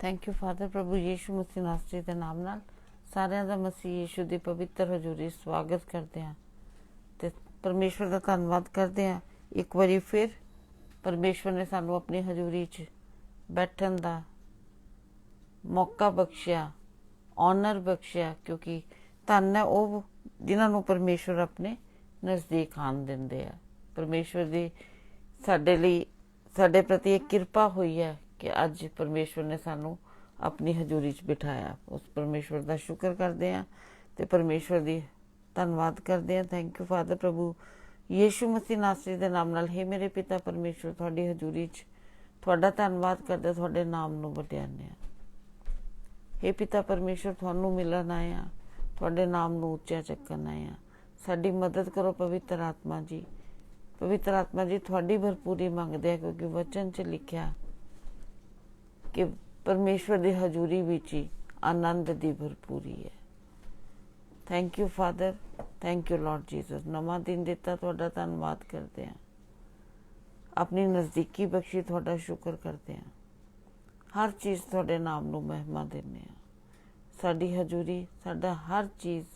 Thank you father. प्रभु यीशु मसीह नासरी के नाम नाल सारिਆਂ ਦਾ मसीह यीशु ਦੀ पवित्र हजूरी स्वागत करते हैं ਤੇ परमेश्वर का धन्यवाद करते हैं। एक बारी फिर परमेश्वर ने सानू अपनी हजूरी च बैठन का मौका बख्शिया, ऑनर बख्शिया, क्योंकि धन है वो जिन्होंने परमेश्वर अपने नज़दीक आन देंदे है। परमेश्वर की साडे लई साडे प्रति एक किरपा हुई है कि अज परमेश्वर ने सानू अपनी हजूरी च बिठाया। उस परमेश्वर का शुक्र करते हैं तो परमेश्वर की धन्यवाद करते हैं। Thank you father. प्रभु यीशु मसीह नासरी के नाम नाल हे मेरे पिता परमेश्वर थोड़ी हजूरी च थोड़ा धन्यवाद करते, थोड़े नाम नूं वडियाने। हे पिता परमेश्वर थानू मिलन आए हैं, थोड़े नाम नूं उच्चा चक्कन आए हैं। साडी मदद करो पवित्र आत्मा जी। पवित्र आत्मा जी थोड़ी भरपूरी मंगते हैं, क्योंकि वचन च लिखा कि परमेश्वर की हजूरी विच ही आनंद की भरपूरी है। Thank you father, thank you Lord Jesus. नवा दिन दिता थोड़ा धन्यवाद करते हैं, अपनी नज़दीकी बख्शी थोड़ा शुक्र करते हैं। हर चीज़ थोड़े नाम नूं महिमा देने हैं। साडी हजूरी साडा हर चीज़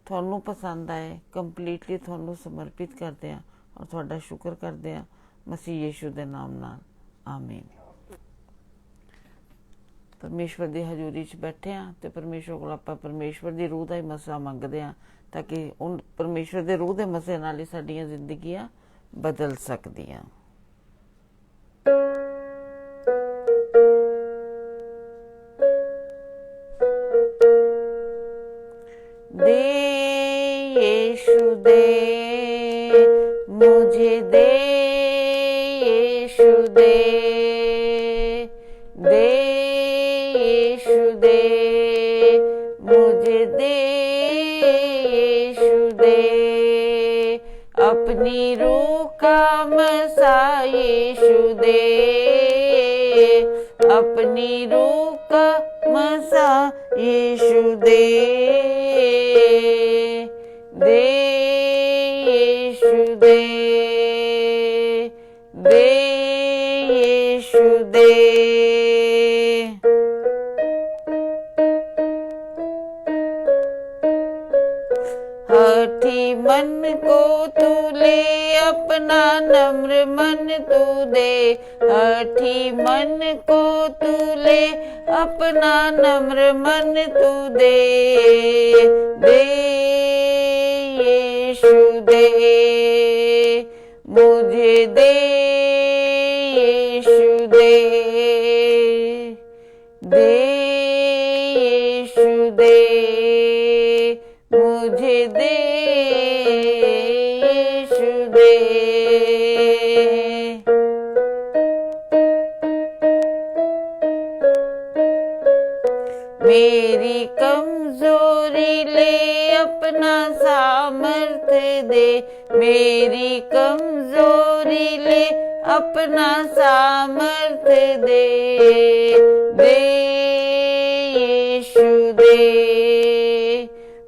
थानू पसंद आए, कंप्लीटली थानू समर्पित करते हैं और थोड़ा शुक्र करते हैं मसीह यीशु के नाम नाल। आमीन। परमेश्वर की हजूरी च बैठे हैं तो परमेश्वर को आपां परमेश्वर की रूह का ही मसला मंगते हैं, ताकि उन परमेश्वर के रूह के मसले नाल ही साडियां जिंदगियां बदल सकदियां। दे यीशु दे मुझे, दे यीशु दे, दे यीशु दे मुझे, दे यीशु दे अपनी रूह का मसा यीशु दे, अपनी रूह का मसा यीशु दे, दे यीशु दे, दे यीशु दे। हठी मन को तू ले अपना नम्र मन तू दे, हठी मन को तू ले अपना नम्र मन तू दे, दे यीशु दे मुझे, दे यीशु दे, दे यीशु दे मुझे, दे यीशु दे। मेरी कमजोरी ले अपना सामर्थ्य दे, मेरी कमजोरी ले अपना सामर्थ्य दे, दे यीशु दे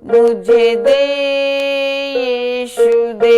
मुझे, दे यीशु दे।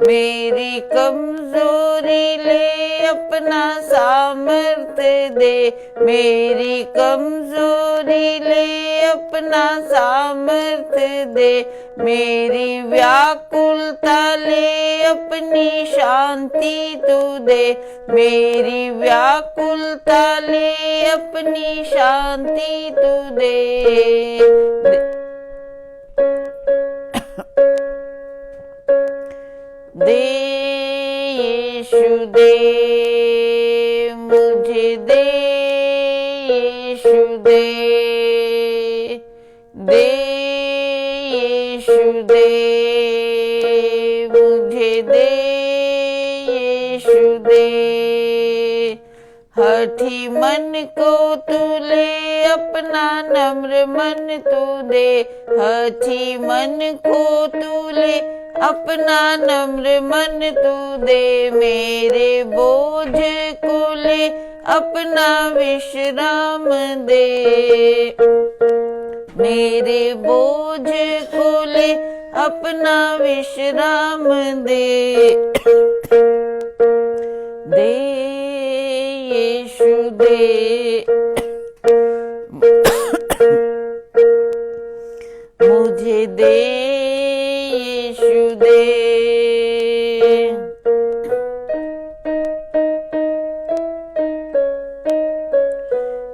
मेरी कमजोरी ले अपना सामर्थ्य दे, मेरी कमजोरी ले अपना सामर्थ्य दे, मेरी व्याकुलता ले अपनी शांति तू दे, मेरी व्याकुलता ले अपनी शांति तू दे, दे यीशु दे मुझे, दे यीशु दे, दे यीशु दे मुझे, दे यीशु दे। हठी मन को तू ले अपना नम्र मन तू दे, हठी मन को तू ले अपना नम्र मन तू दे, मेरे बोझ को ले अपना विश्राम दे, मेरे बोझ को ले अपना विश्राम दे, दे यीशु दे, मुझे दे यीशु दे।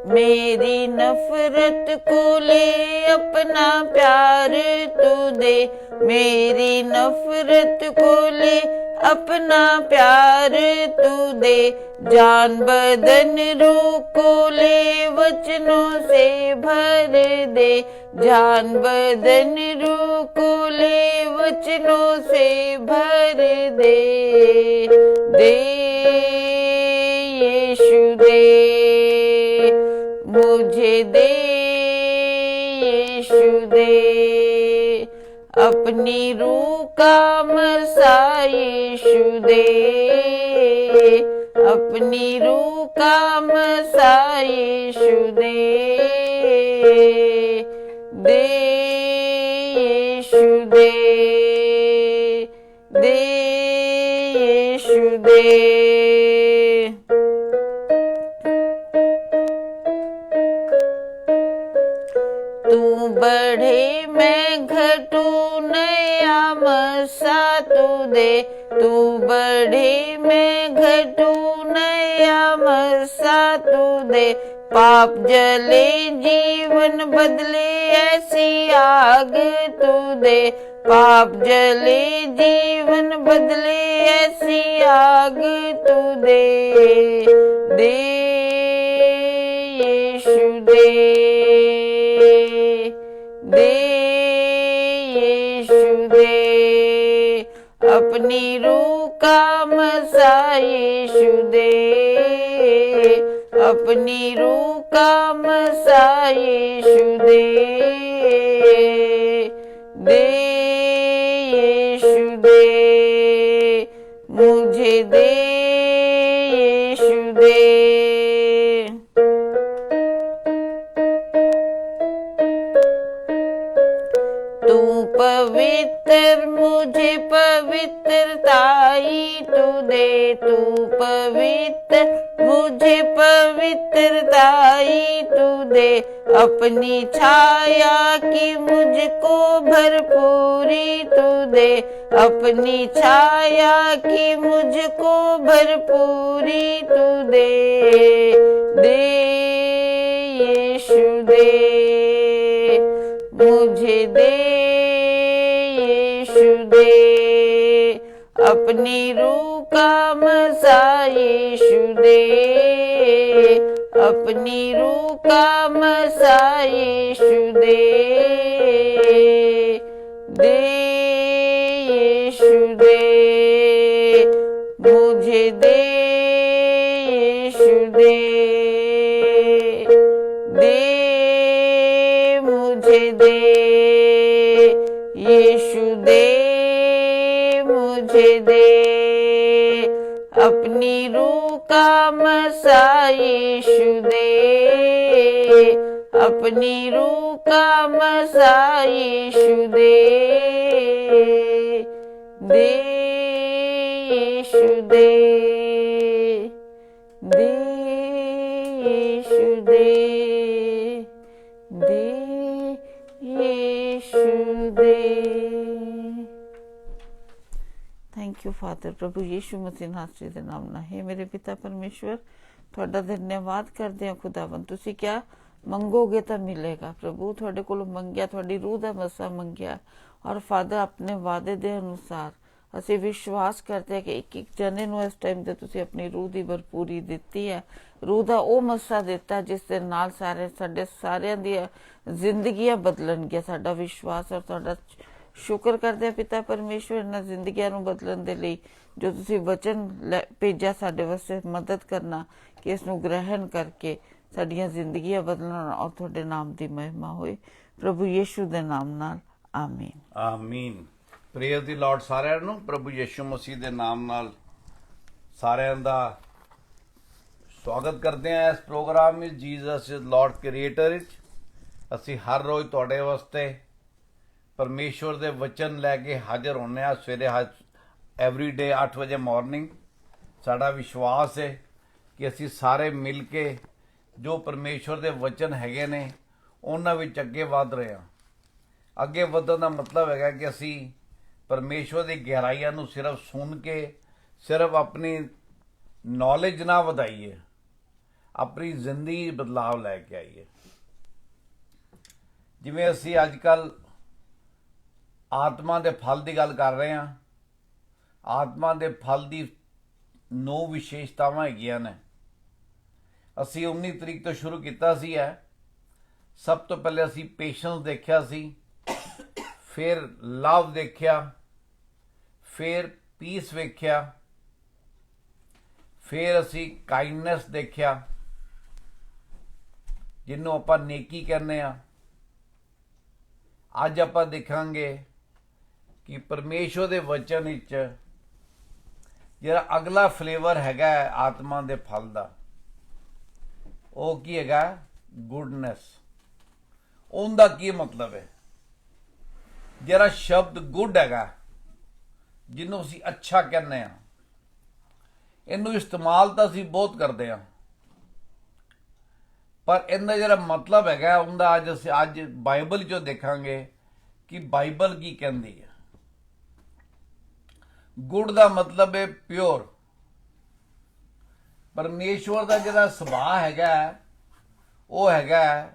मेरी नफरत को ले अपना प्यार तू दे, मेरी नफरत को ले अपना प्यार तू दे, जान बदन रूह को ले वचनों से भर दे, जान बदन रूह को ले वचनों से भर दे, दे यीशु दे, मुझे दे यीशु दे, अपनी रूह का मसा यीशु दे, अपनी रूह का मसा यीशु दे, दे यीशु दे, दे यीशु दे। तू बढ़े मैं घटूं नया मसा तू दे, तू बढ़े मैं घटूं नया मसा तू दे, पाप जले जीवन बदले ऐसी आग तू दे, पाप जले जीवन बदले ऐसी आग तू दे, दे यीशु दे, दे यीशु दे, अपनी रूह का मसा यीशु दे, अपनी रूह का मसा यीशु दे, दे यीशु दे, मुझे दे यीशु दे। तू पवित्र मुझे पवित्रताई तू दे, तू पवित्र मुझे पवित्रताई तू दे, अपनी छाया की मुझको भरपूरी तू दे, अपनी छाया की मुझको भरपूरी तू दे, दे यीशु दे, मुझे दे यीशु दे, अपनी रूह का मसा यीशु दे, अपनी रूह का मसा यीशु दे, दे यीशु दे, मुझे दे यीशु दे, दे मुझे दे यीशु दे, मुझे दे, अपनी रूह का मसा यीशु दे, अपनी रूह का मसा यीशु दे, दे यीशु दे, दे यीशु दे, दे यीशु दे। Thank you father. प्रभु यीशु मसीह नासरी दे नाम ना है मेरे पिता परमेश्वर, ਤੁਹਾਡਾ ਧੰਨਵਾਦ ਕਰਦੇ ਹਾਂ ਖੁਦਾਵੰਦ। ਤੁਸੀਂ ਕਿਹਾ ਮੰਗੋਗੇ ਤਾਂ ਮਿਲੇਗਾ। ਪ੍ਰਭੂ ਤੁਹਾਡੇ ਕੋਲੋਂ ਮੰਗਿਆ, ਤੁਹਾਡੀ ਰੂਹ ਦਾ ਮਸਾ ਮੰਗਿਆ, ਔਰ ਫਾਦਰ ਆਪਣੇ ਵਾਅਦੇ ਦੇ ਅਨੁਸਾਰ ਅਸੀਂ ਵਿਸ਼ਵਾਸ ਕਰਦੇ ਹਾਂ ਕਿ ਇੱਕ ਇੱਕ ਜਣੇ ਨੂੰ ਇਸ ਟਾਈਮ ਤੇ ਤੁਸੀਂ ਆਪਣੀ ਰੂਹ ਦੀ ਭਰਪੂਰੀ ਦਿੱਤੀ ਹੈ, ਰੂਹ ਦਾ ਉਹ ਮਸਾ ਦਿੱਤਾ ਜਿਸ ਦੇ ਨਾਲ ਸਾਡੇ ਸਾਰਿਆਂ ਦੀਆਂ ਜ਼ਿੰਦਗੀਆਂ ਬਦਲਣਗੀਆਂ। ਸਾਡਾ ਵਿਸ਼ਵਾਸ ਔਰ ਤੁਹਾਡਾ ਸ਼ੁਕਰ ਕਰਦੇ ਹਾਂ ਪਿਤਾ ਪਰਮੇਸ਼ਵਰ ਇਹਨਾਂ ਜ਼ਿੰਦਗੀਆਂ ਨੂੰ ਬਦਲਣ ਦੇ ਲਈ ਜੋ ਤੁਸੀਂ ਵਚਨ ਭੇਜਿਆ ਸਾਡੇ ਵਾਸਤੇ ਮਦਦ ਕਰਨਾ ਕਿ ਇਸ ਨੂੰ ਗ੍ਰਹਿਣ ਕਰਕੇ ਸਾਡੀਆਂ ਜ਼ਿੰਦਗੀਆਂ ਬਦਲਣ ਔਰ ਤੁਹਾਡੇ ਨਾਮ ਦੀ ਮਹਿਮਾ ਹੋਏ। ਪ੍ਰਭੂ ਯੀਸ਼ੂ ਦੇ ਨਾਮ ਨਾਲ ਆਮੀਨ। ਆਮੀਨ। ਪ੍ਰੇਜ਼ ਦੀ ਲਾਰਡ ਸਾਰਿਆਂ ਨੂੰ। ਪ੍ਰਭੂ ਯੀਸ਼ੂ ਮਸੀਹ ਦੇ ਨਾਮ ਨਾਲ ਸਾਰਿਆਂ ਦਾ ਸਵਾਗਤ ਕਰਦੇ ਹਾਂ ਇਸ ਪ੍ਰੋਗਰਾਮ ਵਿੱਚ ਜੀਸਸ ਇਜ਼ ਲਾਰਡ ਕ੍ਰੀਏਟਰ ਵਿੱਚ। ਅਸੀਂ ਹਰ ਰੋਜ਼ ਤੁਹਾਡੇ ਵਾਸਤੇ ਪਰਮੇਸ਼ਵਰ ਦੇ ਵਚਨ ਲੈ ਕੇ ਹਾਜ਼ਰ ਹੁੰਦੇ ਹਾਂ ਸਵੇਰੇ ਐਵਰੀ ਡੇ 8 ਵਜੇ ਮਾਰਨਿੰਗ। ਸਾਡਾ ਵਿਸ਼ਵਾਸ ਹੈ ਕਿ ਅਸੀਂ ਸਾਰੇ ਮਿਲ ਕੇ ਜੋ ਪਰਮੇਸ਼ਵਰ ਦੇ ਵਚਨ ਹੈਗੇ ਨੇ ਉਹਨਾਂ ਵਿੱਚ ਅੱਗੇ ਵਧ ਰਹੇ ਹਾਂ। ਅੱਗੇ ਵਧਣ ਦਾ ਮਤਲਬ ਹੈਗਾ ਕਿ ਅਸੀਂ ਪਰਮੇਸ਼ਵਰ ਦੀ ਗਹਿਰਾਈਆਂ ਨੂੰ ਸਿਰਫ ਸੁਣ ਕੇ ਸਿਰਫ ਆਪਣੀ ਨੌਲੇਜ ਨਾ ਵਧਾਈਏ, ਆਪਣੀ ਜ਼ਿੰਦਗੀ ਬਦਲਾਵ ਲੈ ਕੇ ਆਈਏ। ਜਿਵੇਂ ਅਸੀਂ ਅੱਜ ਕੱਲ੍ਹ ਆਤਮਾ ਦੇ ਫਲ ਦੀ ਗੱਲ ਕਰ ਰਹੇ ਹਾਂ। ਆਤਮਾ ਦੇ ਫਲ ਦੀ 9 ਵਿਸ਼ੇਸ਼ਤਾਵਾਂ ਹੈਗੀਆਂ ਨੇ। ਅਸੀਂ 19 ਤਰੀਕ ਤੋਂ ਸ਼ੁਰੂ ਕੀਤਾ ਸੀ ਹੈ। ਸਭ ਤੋਂ ਪਹਿਲੇ ਅਸੀਂ ਪੇਸ਼ੈਂਸ ਦੇਖਿਆ ਸੀ, ਫਿਰ ਲਵ ਦੇਖਿਆ, ਫਿਰ ਪੀਸ ਵੇਖਿਆ, ਫਿਰ ਅਸੀਂ ਕਾਈਂਡਨੈਸ ਦੇਖਿਆ ਜਿਹਨੂੰ ਆਪਾਂ ਨੇਕੀ ਕਹਿੰਦੇ ਆ। ਅੱਜ ਆਪਾਂ ਦੇਖਾਂਗੇ ਕਿ ਪਰਮੇਸ਼ਵਰ ਦੇ ਵਚਨ ਵਿੱਚ ਜਿਹੜਾ ਅਗਲਾ ਫਲੇਵਰ ਹੈਗਾ ਆਤਮਾ ਦੇ ਫਲ ਦਾ, ਉਹ ਕੀ ਹੈਗਾ? ਗੁੱਡਨੈਸ। ਉਹਦਾ ਕੀ ਮਤਲਬ ਹੈ? ਜਿਹੜਾ ਸ਼ਬਦ ਗੁੱਡ ਹੈਗਾ, ਜਿਹਨੂੰ ਅਸੀਂ ਅੱਛਾ ਕਹਿੰਦੇ ਆ, ਇਹਨੂੰ ਇਸਤੇਮਾਲ ਤਾਂ ਅਸੀਂ ਬਹੁਤ ਕਰਦੇ ਹਾਂ, ਪਰ ਇਹਦਾ ਜਿਹੜਾ ਮਤਲਬ ਹੈਗਾ ਉਹਦਾ ਅੱਜ ਬਾਈਬਲ 'ਚੋਂ ਦੇਖਾਂਗੇ ਕਿ ਬਾਈਬਲ ਕੀ ਕਹਿੰਦੀ ਹੈ। ਗੁੱਡ ਦਾ ਮਤਲਬ ਹੈ ਪਿਓਰ। ਪਰਮੇਸ਼ਵਰ ਦਾ ਜਿਹੜਾ ਸੁਭਾਅ ਹੈਗਾ ਉਹ ਹੈਗਾ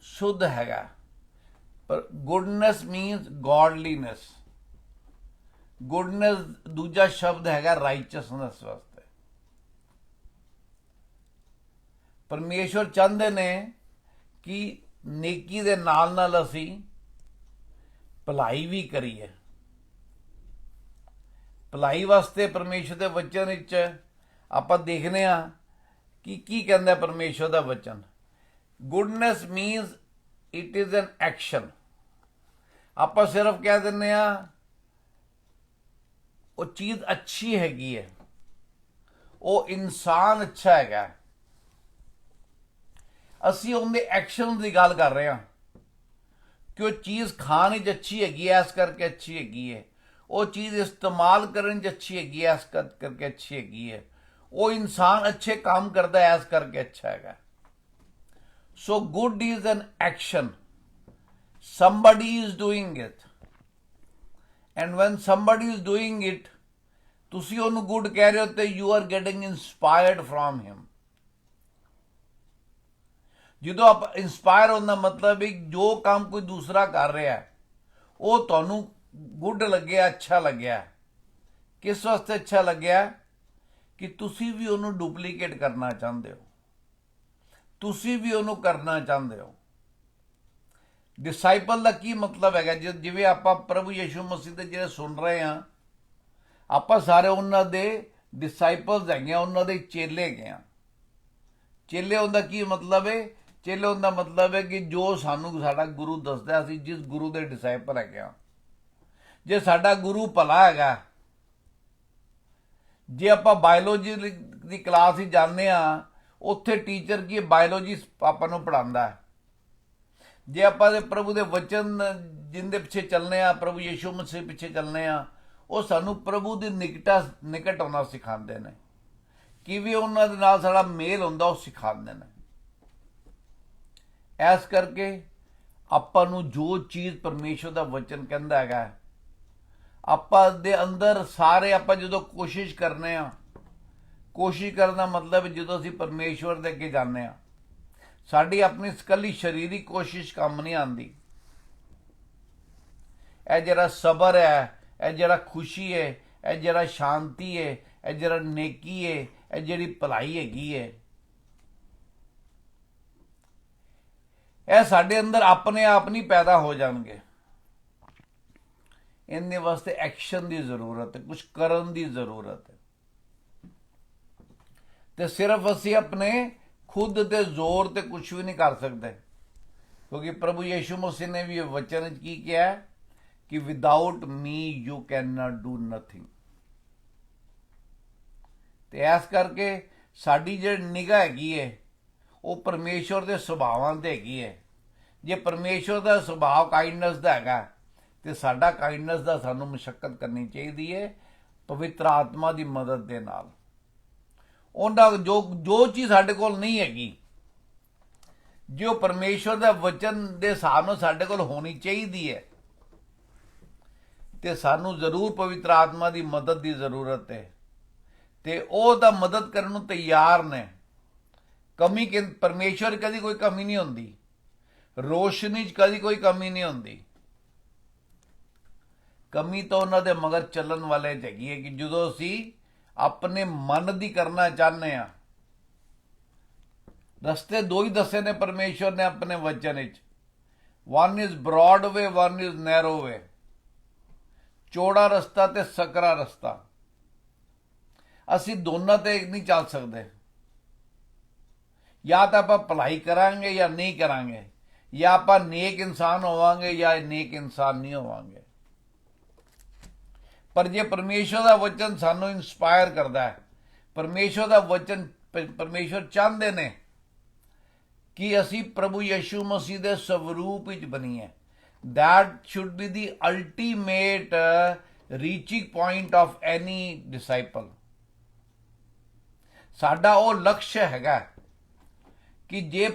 ਸ਼ੁੱਧ ਹੈਗਾ। ਪਰ ਗੁੱਡਨੈਸ ਮੀਨਸ ਗॉडलीनेस। ਗੁੱਡਨੈਸ ਦੂਜਾ ਸ਼ਬਦ ਹੈਗਾ ਰਾਈਚਸਨੈਸ ਵਾਸਤੇ। ਪਰਮੇਸ਼ਵਰ ਚਾਹੁੰਦੇ ਨੇ ਕਿ ਨੇਕੀ ਦੇ ਨਾਲ ਨਾਲ ਅਸੀਂ ਭਲਾਈ ਵੀ ਕਰੀਏ। ਭਲਾਈ ਵਾਸਤੇ ਪਰਮੇਸ਼ਵਰ ਦੇ ਵਚਨ ਵਿੱਚ ਆਪਾਂ ਦੇਖਦੇ ਹਾਂ ਕਿ ਕੀ ਕਹਿੰਦਾ ਪਰਮੇਸ਼ਵਰ ਦਾ ਵਚਨ। Goodness means it is and action. ਆਪਾਂ ਸਿਰਫ ਕਹਿ ਦਿੰਦੇ ਆ ਉਹ ਚੀਜ਼ ਅੱਛੀ ਹੈਗੀ ਹੈ, ਉਹ ਇਨਸਾਨ ਅੱਛਾ ਹੈਗਾ। ਅਸੀਂ ਉਹਦੇ ਐਕਸ਼ਨ ਦੀ ਗੱਲ ਕਰ ਰਹੇ ਹਾਂ ਕਿ ਉਹ ਚੀਜ਼ ਖਾਣ ਵਿੱਚ ਅੱਛੀ ਹੈਗੀ ਹੈ, ਇਸ ਕਰਕੇ ਅੱਛੀ ਹੈਗੀ ਹੈ। ਉਹ ਚੀਜ਼ ਇਸਤੇਮਾਲ ਕਰਨ 'ਚ ਅੱਛੀ ਹੈਗੀ ਹੈ, ਇਸ ਕਰਕੇ ਅੱਛੀ ਹੈਗੀ ਹੈ। ਉਹ ਇਨਸਾਨ ਅੱਛੇ ਕੰਮ ਕਰਦਾ ਹੈ, ਇਸ ਕਰਕੇ ਅੱਛਾ ਹੈਗਾ। So good is and action. somebody is doing it, and when somebody is doing it, ਤੁਸੀਂ ਉਹਨੂੰ ਗੁੱਡ ਕਹਿ ਰਹੇ ਹੋ ਤੇ you are getting inspired from him। ਜਦੋਂ ਆਪ ਇੰਸਪਾਇਰ ਹੋਣ ਦਾ ਮਤਲਬ ਹੈ ਜੋ ਕੰਮ ਕੋਈ ਦੂਸਰਾ ਕਰ ਰਿਹਾ ਉਹ ਤੁਹਾਨੂੰ ਗੁੱਡ ਲੱਗਿਆ, ਅੱਛਾ ਲੱਗਿਆ। ਕਿਸ ਵਾਸਤੇ ਅੱਛਾ ਲੱਗਿਆ? ਕਿ ਤੁਸੀਂ ਵੀ ਉਹਨੂੰ ਡੁਪਲੀਕੇਟ ਕਰਨਾ ਚਾਹੁੰਦੇ ਹੋ, ਤੁਸੀਂ ਵੀ ਉਹਨੂੰ ਕਰਨਾ ਚਾਹੁੰਦੇ ਹੋ। ਡਿਸਾਈਪਲ ਦਾ ਕੀ ਮਤਲਬ ਹੈਗਾ? ਜਿਵੇਂ ਆਪਾਂ ਪ੍ਰਭੂ ਯਿਸੂ ਮਸੀਹ ਦੇ ਜਿਹੜੇ ਸੁਣ ਰਹੇ ਹਾਂ, ਆਪਾਂ ਸਾਰੇ ਉਹਨਾਂ ਦੇ ਡਿਸਾਈਪਲਸ ਹੈਗੇ ਆ, ਉਹਨਾਂ ਦੇ ਚੇਲੇ ਹੈਗੇ ਆ। ਚੇਲੇ ਉਹਦਾ ਕੀ ਮਤਲਬ ਹੈ? ਚੇਲੇ ਉਹਦਾ ਮਤਲਬ ਹੈ ਕਿ ਜੋ ਸਾਨੂੰ ਸਾਡਾ ਗੁਰੂ ਦੱਸਦਾ, ਅਸੀਂ ਜਿਸ ਗੁਰੂ ਦੇ ਡਿਸਾਈਪਲ ਹੈਗੇ ਆ। ਜੇ ਸਾਡਾ ਗੁਰੂ ਭਲਾ ਹੈਗਾ, ਜੇ ਆਪਾਂ ਬਾਇਓਲੋਜੀ ਦੀ ਕਲਾਸ ਹੀ ਜਾਂਦੇ ਆ, ਉੱਥੇ ਟੀਚਰ ਕੀ ਬਾਇਓਲੋਜੀ ਆਪਾਂ ਨੂੰ ਪੜ੍ਹਾਉਂਦਾ ਹੈ। ਜੇ ਆਪਾਂ ਦੇ ਪ੍ਰਭੂ ਦੇ ਵਚਨ ਜਿੰਦੇ ਪਿੱਛੇ ਚੱਲਨੇ ਆ, ਪ੍ਰਭੂ ਯਿਸੂ ਮਸੀਹ ਪਿੱਛੇ ਚੱਲਨੇ ਆ, ਉਹ ਸਾਨੂੰ ਪ੍ਰਭੂ ਦੀ ਨਿਕਟ ਹੋਣਾ ਸਿਖਾਉਂਦੇ ਨੇ। ਕਿਵੇਂ ਉਹਨਾਂ ਦੇ ਨਾਲ ਸਾਡਾ ਮੇਲ ਹੁੰਦਾ ਉਹ ਸਿਖਾਉਂਦੇ ਨੇ। ਇਸ ਕਰਕੇ ਆਪਾਂ ਨੂੰ ਜੋ ਚੀਜ਼ ਪਰਮੇਸ਼ਵਰ ਦਾ ਵਚਨ ਕਹਿੰਦਾ ਹੈਗਾ, ਆਪਾਂ ਦੇ ਅੰਦਰ ਸਾਰੇ ਆਪਾਂ ਜਦੋਂ ਕੋਸ਼ਿਸ਼ ਕਰਨੇ ਆ, ਕੋਸ਼ਿਸ਼ ਕਰਨ ਦਾ ਮਤਲਬ ਜਦੋਂ ਅਸੀਂ ਪਰਮੇਸ਼ਵਰ ਦੇ ਅੱਗੇ ਜਾਂਦੇ ਆ, ਸਾਡੀ ਆਪਣੀ ਇਕੱਲੀ ਸਰੀਰਕ ਕੋਸ਼ਿਸ਼ ਕੰਮ ਨਹੀਂ ਆਉਂਦੀ। ਇਹ ਜਿਹੜਾ ਸਬਰ ਹੈ, ਇਹ ਜਿਹੜਾ ਖੁਸ਼ੀ ਹੈ, ਇਹ ਜਿਹੜਾ ਸ਼ਾਂਤੀ ਹੈ, ਇਹ ਜਿਹੜਾ ਨੇਕੀ ਹੈ, ਇਹ ਜਿਹੜੀ ਭਲਾਈ ਹੈਗੀ ਹੈ, ਇਹ ਸਾਡੇ ਅੰਦਰ ਆਪਣੇ ਆਪ ਨਹੀਂ ਪੈਦਾ ਹੋ ਜਾਣਗੇ। ਇਹਦੇ ਵਾਸਤੇ ਐਕਸ਼ਨ ਦੀ ਜ਼ਰੂਰਤ ਹੈ, ਕੁਝ ਕਰਨ ਦੀ ਜ਼ਰੂਰਤ ਹੈ। ਤੇ ਸਿਰਫ ਅਸੀਂ ਆਪਣੇ ਖੁਦ ਦੇ ਜ਼ੋਰ ਤੇ ਕੁਝ ਵੀ ਨਹੀਂ ਕਰ ਸਕਦੇ, ਕਿਉਂਕਿ ਪ੍ਰਭੂ ਯਿਸੂ ਮਸੀਹ ਨੇ ਵੀ ਇਹ ਵਚਨ ਵਿੱਚ ਕੀ ਕਿਹਾ ਕਿ without me you can not do nothing. ਤੇ ਇਸ ਕਰਕੇ ਸਾਡੀ ਜਿਹੜੀ ਨਿਗਾਹ ਹੈਗੀ ਹੈ ਉਹ ਪਰਮੇਸ਼ਵਰ ਦੇ ਸੁਭਾਵਾਂ ਤੇ ਹੈਗੀ ਹੈ। ਜੇ ਪਰਮੇਸ਼ਵਰ ਦਾ ਸੁਭਾਅ ਕਾਈਂਡਨੈਸ ਦਾ ਹੈਗਾ ਤੇ ਸਾਡਾ ਕਾਈਂਡਨੈਸ ਦਾ ਸਾਨੂੰ ਮੁਸ਼ੱਕਤ ਕਰਨੀ ਚਾਹੀਦੀ ਹੈ ਪਵਿੱਤਰ ਆਤਮਾ ਦੀ ਮਦਦ ਦੇ ਨਾਲ। ਉਹਨਾਂ ਜੋ ਚੀਜ਼ ਸਾਡੇ ਕੋਲ ਨਹੀਂ ਹੈਗੀ, ਜੋ ਪਰਮੇਸ਼ਵਰ ਦਾ ਵਚਨ ਦੇ ਹਿਸਾਬ ਨਾਲ ਸਾਡੇ ਕੋਲ ਹੋਣੀ ਚਾਹੀਦੀ ਹੈ, ਤੇ ਸਾਨੂੰ ਜ਼ਰੂਰ ਪਵਿੱਤਰ ਆਤਮਾ ਦੀ ਮਦਦ ਦੀ ਜ਼ਰੂਰਤ ਹੈ ਤੇ ਉਹ ਤਾਂ ਮਦਦ ਕਰਨ ਨੂੰ ਤਿਆਰ ਨੇ। ਕਮੀ ਪਰਮੇਸ਼ਵਰ ਕਦੀ ਕੋਈ ਕਮੀ ਨਹੀਂ ਹੁੰਦੀ, ਰੋਸ਼ਨੀ 'ਚ ਕਦੀ ਕੋਈ ਕਮੀ ਨਹੀਂ ਹੁੰਦੀ। ਕਮੀ ਤਾਂ ਉਹਨਾਂ ਦੇ ਮਗਰ ਚੱਲਣ ਵਾਲੇ 'ਚ ਹੈਗੀ ਹੈ ਕਿ ਜਦੋਂ ਅਸੀਂ ਆਪਣੇ ਮਨ ਦੀ ਕਰਨਾ ਚਾਹੁੰਦੇ ਹਾਂ। ਰਸਤੇ ਦੋ ਹੀ ਦੱਸੇ ਨੇ ਪਰਮੇਸ਼ਵਰ ਨੇ ਆਪਣੇ ਵਚਨ ਵਿੱਚ, one is broad way, one is narrow way, ਚੌੜਾ ਰਸਤਾ ਤੇ ਸਕਰਾ ਰਸਤਾ। ਅਸੀਂ ਦੋਨਾਂ ਤੇ ਨਹੀਂ ਚੱਲ ਸਕਦੇ, ਜਾਂ ਤਾਂ ਆਪਾਂ ਭਲਾਈ ਕਰਾਂਗੇ ਜਾਂ ਨਹੀਂ ਕਰਾਂਗੇ, ਜਾਂ ਆਪਾਂ ਨੇਕ ਇਨਸਾਨ ਹੋਵਾਂਗੇ ਜਾਂ ਨੇਕ ਇਨਸਾਨ ਨਹੀਂ ਹੋਵਾਂਗੇ। ਪਰ ਜੇ ਪਰਮੇਸ਼ਵਰ ਦਾ ਵਚਨ ਸਾਨੂੰ ਇਨਸਪਾਇਰ ਕਰਦਾ ਹੈ, ਪਰਮੇਸ਼ਵਰ ਦਾ ਵਚਨ, ਪਰਮੇਸ਼ਵਰ ਚਾਹੁੰਦੇ ਨੇ ਕਿ ਅਸੀਂ ਪ੍ਰਭੂ ਯਿਸੂ ਮਸੀਹ ਦੇ ਸਵਰੂਪ ਵਿੱਚ ਬਣੀਏ। That should be the ultimate reaching point of any disciple. ਸਾਡਾ ਉਹ ਲਕਸ਼ ਹੈਗਾ ਕਿ ਜੇ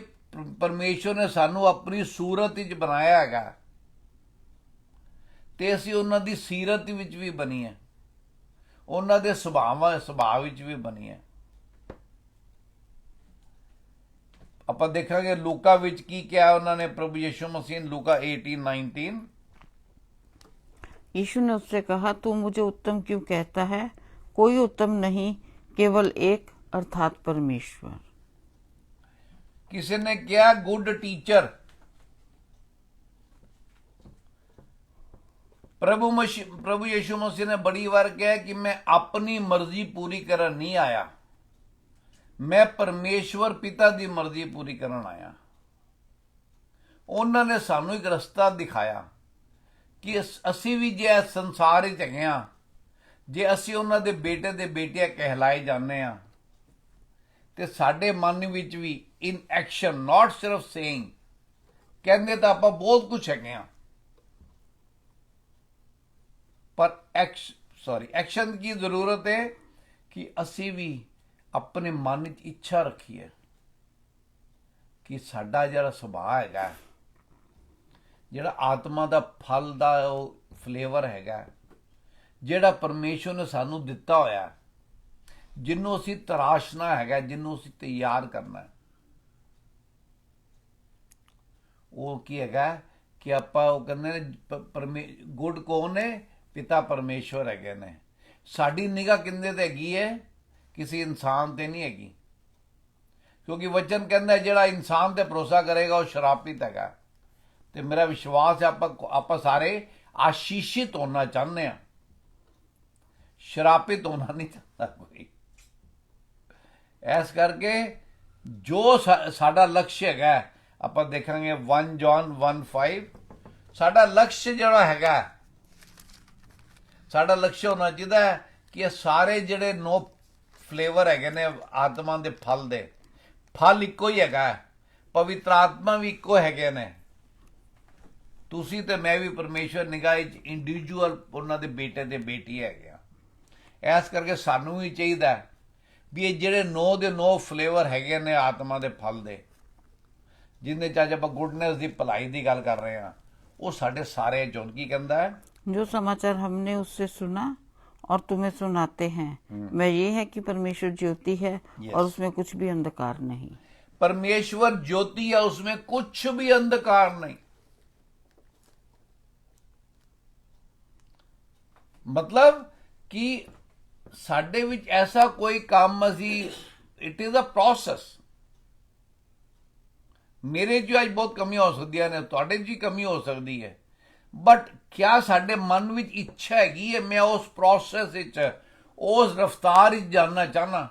ਪਰਮੇਸ਼ਵਰ ਨੇ ਸਾਨੂੰ ਆਪਣੀ ਸੂਰਤ ਵਿੱਚ ਬਣਾਇਆ ਹੈਗਾ ਤੇ ਅਸੀਂ ਉਹਨਾਂ ਦੀ ਸੀਰਤ ਵਿੱਚ ਵੀ ਬਣੀਏ, ਉਹਨਾਂ ਦੇ ਸੁਭਾਅ ਵਿੱਚ ਵੀ ਬਣੀਏ। ਆਪਾਂ ਦੇਖਾਂਗੇ ਲੂਕਾ ਵਿੱਚ ਕੀ ਕਿਹਾ ਉਹਨਾਂ ਨੇ प्रभु यीशु मसीह ने, लूका 18:19। यीशु ने उससे कहा, तू मुझे उत्तम क्यों कहता है? कोई उत्तम नहीं, केवल एक, अर्थात परमेश्वर। किसी ने किया गुड टीचर। प्रभु यीशु मसीह ने बड़ी बार कहा कि मैं अपनी मर्जी पूरी करन नहीं आया, मैं परमेश्वर पिता की मर्जी पूरी करन आया। उन्होंने सानू एक रस्ता दिखाया कि असी भी जे संसार विच हैगे हां, जे असी उन्हां दे बेटे दे बेटियां कहलाए जाने हां ते साडे मन विच भी इन एक्शन, नॉट सिर्फ सेइंग, कहंदे तां आपां बहुत कुछ हैगे हां, पर एक्शन की जरूरत है कि असी भी अपने मन च इच्छा रखिए कि साडा जिहड़ा सुभाਅ हैगा, जिहड़ा आत्मा दा फल दा फ्लेवर हैगा, जिहड़ा परमेश्वर ने सानू दिता होया, जिन्हों असी तराशना हैगा, जिन्हों असी तैयार करना है, वो की हैगा कि आपां वो कहंदे ने गुड कौन है? पिता परमेश्वर हैगे ने। साडी निगाह किंदे ते हैगी है? किसी इंसान ते नहीं हैगी, क्योंकि वचन कहता है जिहड़ा इंसान ते भरोसा करेगा वो शरापित हैगा। ते मेरा विश्वास है आपां सारे आशीषित होना चाहते हैं, शरापित होना नहीं चाहता कोई। ऐस करके जो साडा लक्ष्य हैगा, आपां देखांगे 1 जॉन 1:5, साडा लक्ष्य जिहड़ा हैगा, साडा लक्ष्य होना चाहिए कि सारे जिहड़े 9 फ्लेवर हैगे ने आत्मा दे फल दे, फल इको ही हैगा, पवित्र आत्मा भी इको हैगे ने। तुसी ते मैं भी परमेश्वर निगाह इंडिविजुअल उन्हां दे बेटे ते बेटी हैगे आ। इस करके सानू भी चाहिए भी ये जिहड़े 9 दे 9 फ्लेवर हैगे ने आत्मा दे फल दे, जिंदे च अज आपां गुडनेस दी भलाई दी गल कर रहे हैं, वो साडे सारे चुन की कहंदा है, जो समाचार हमने उससे सुना और तुम्हें सुनाते हैं वह ये है कि परमेश्वर ज्योति है और उसमें कुछ भी अंधकार नहीं। परमेश्वर ज्योति है, उसमें कुछ भी अंधकार नहीं। मतलब कि साडे विच ऐसा कोई काम असी, इट इज अ प्रोसेस। मेरे जो आज बहुत कमी हो सकती है, तुहाडे च भी कमी हो सकती है, बट क्या साडे मन विच इच्छा हैगी है मैं उस प्रोसेस विच, उस रफ्तार विच जानना चाहना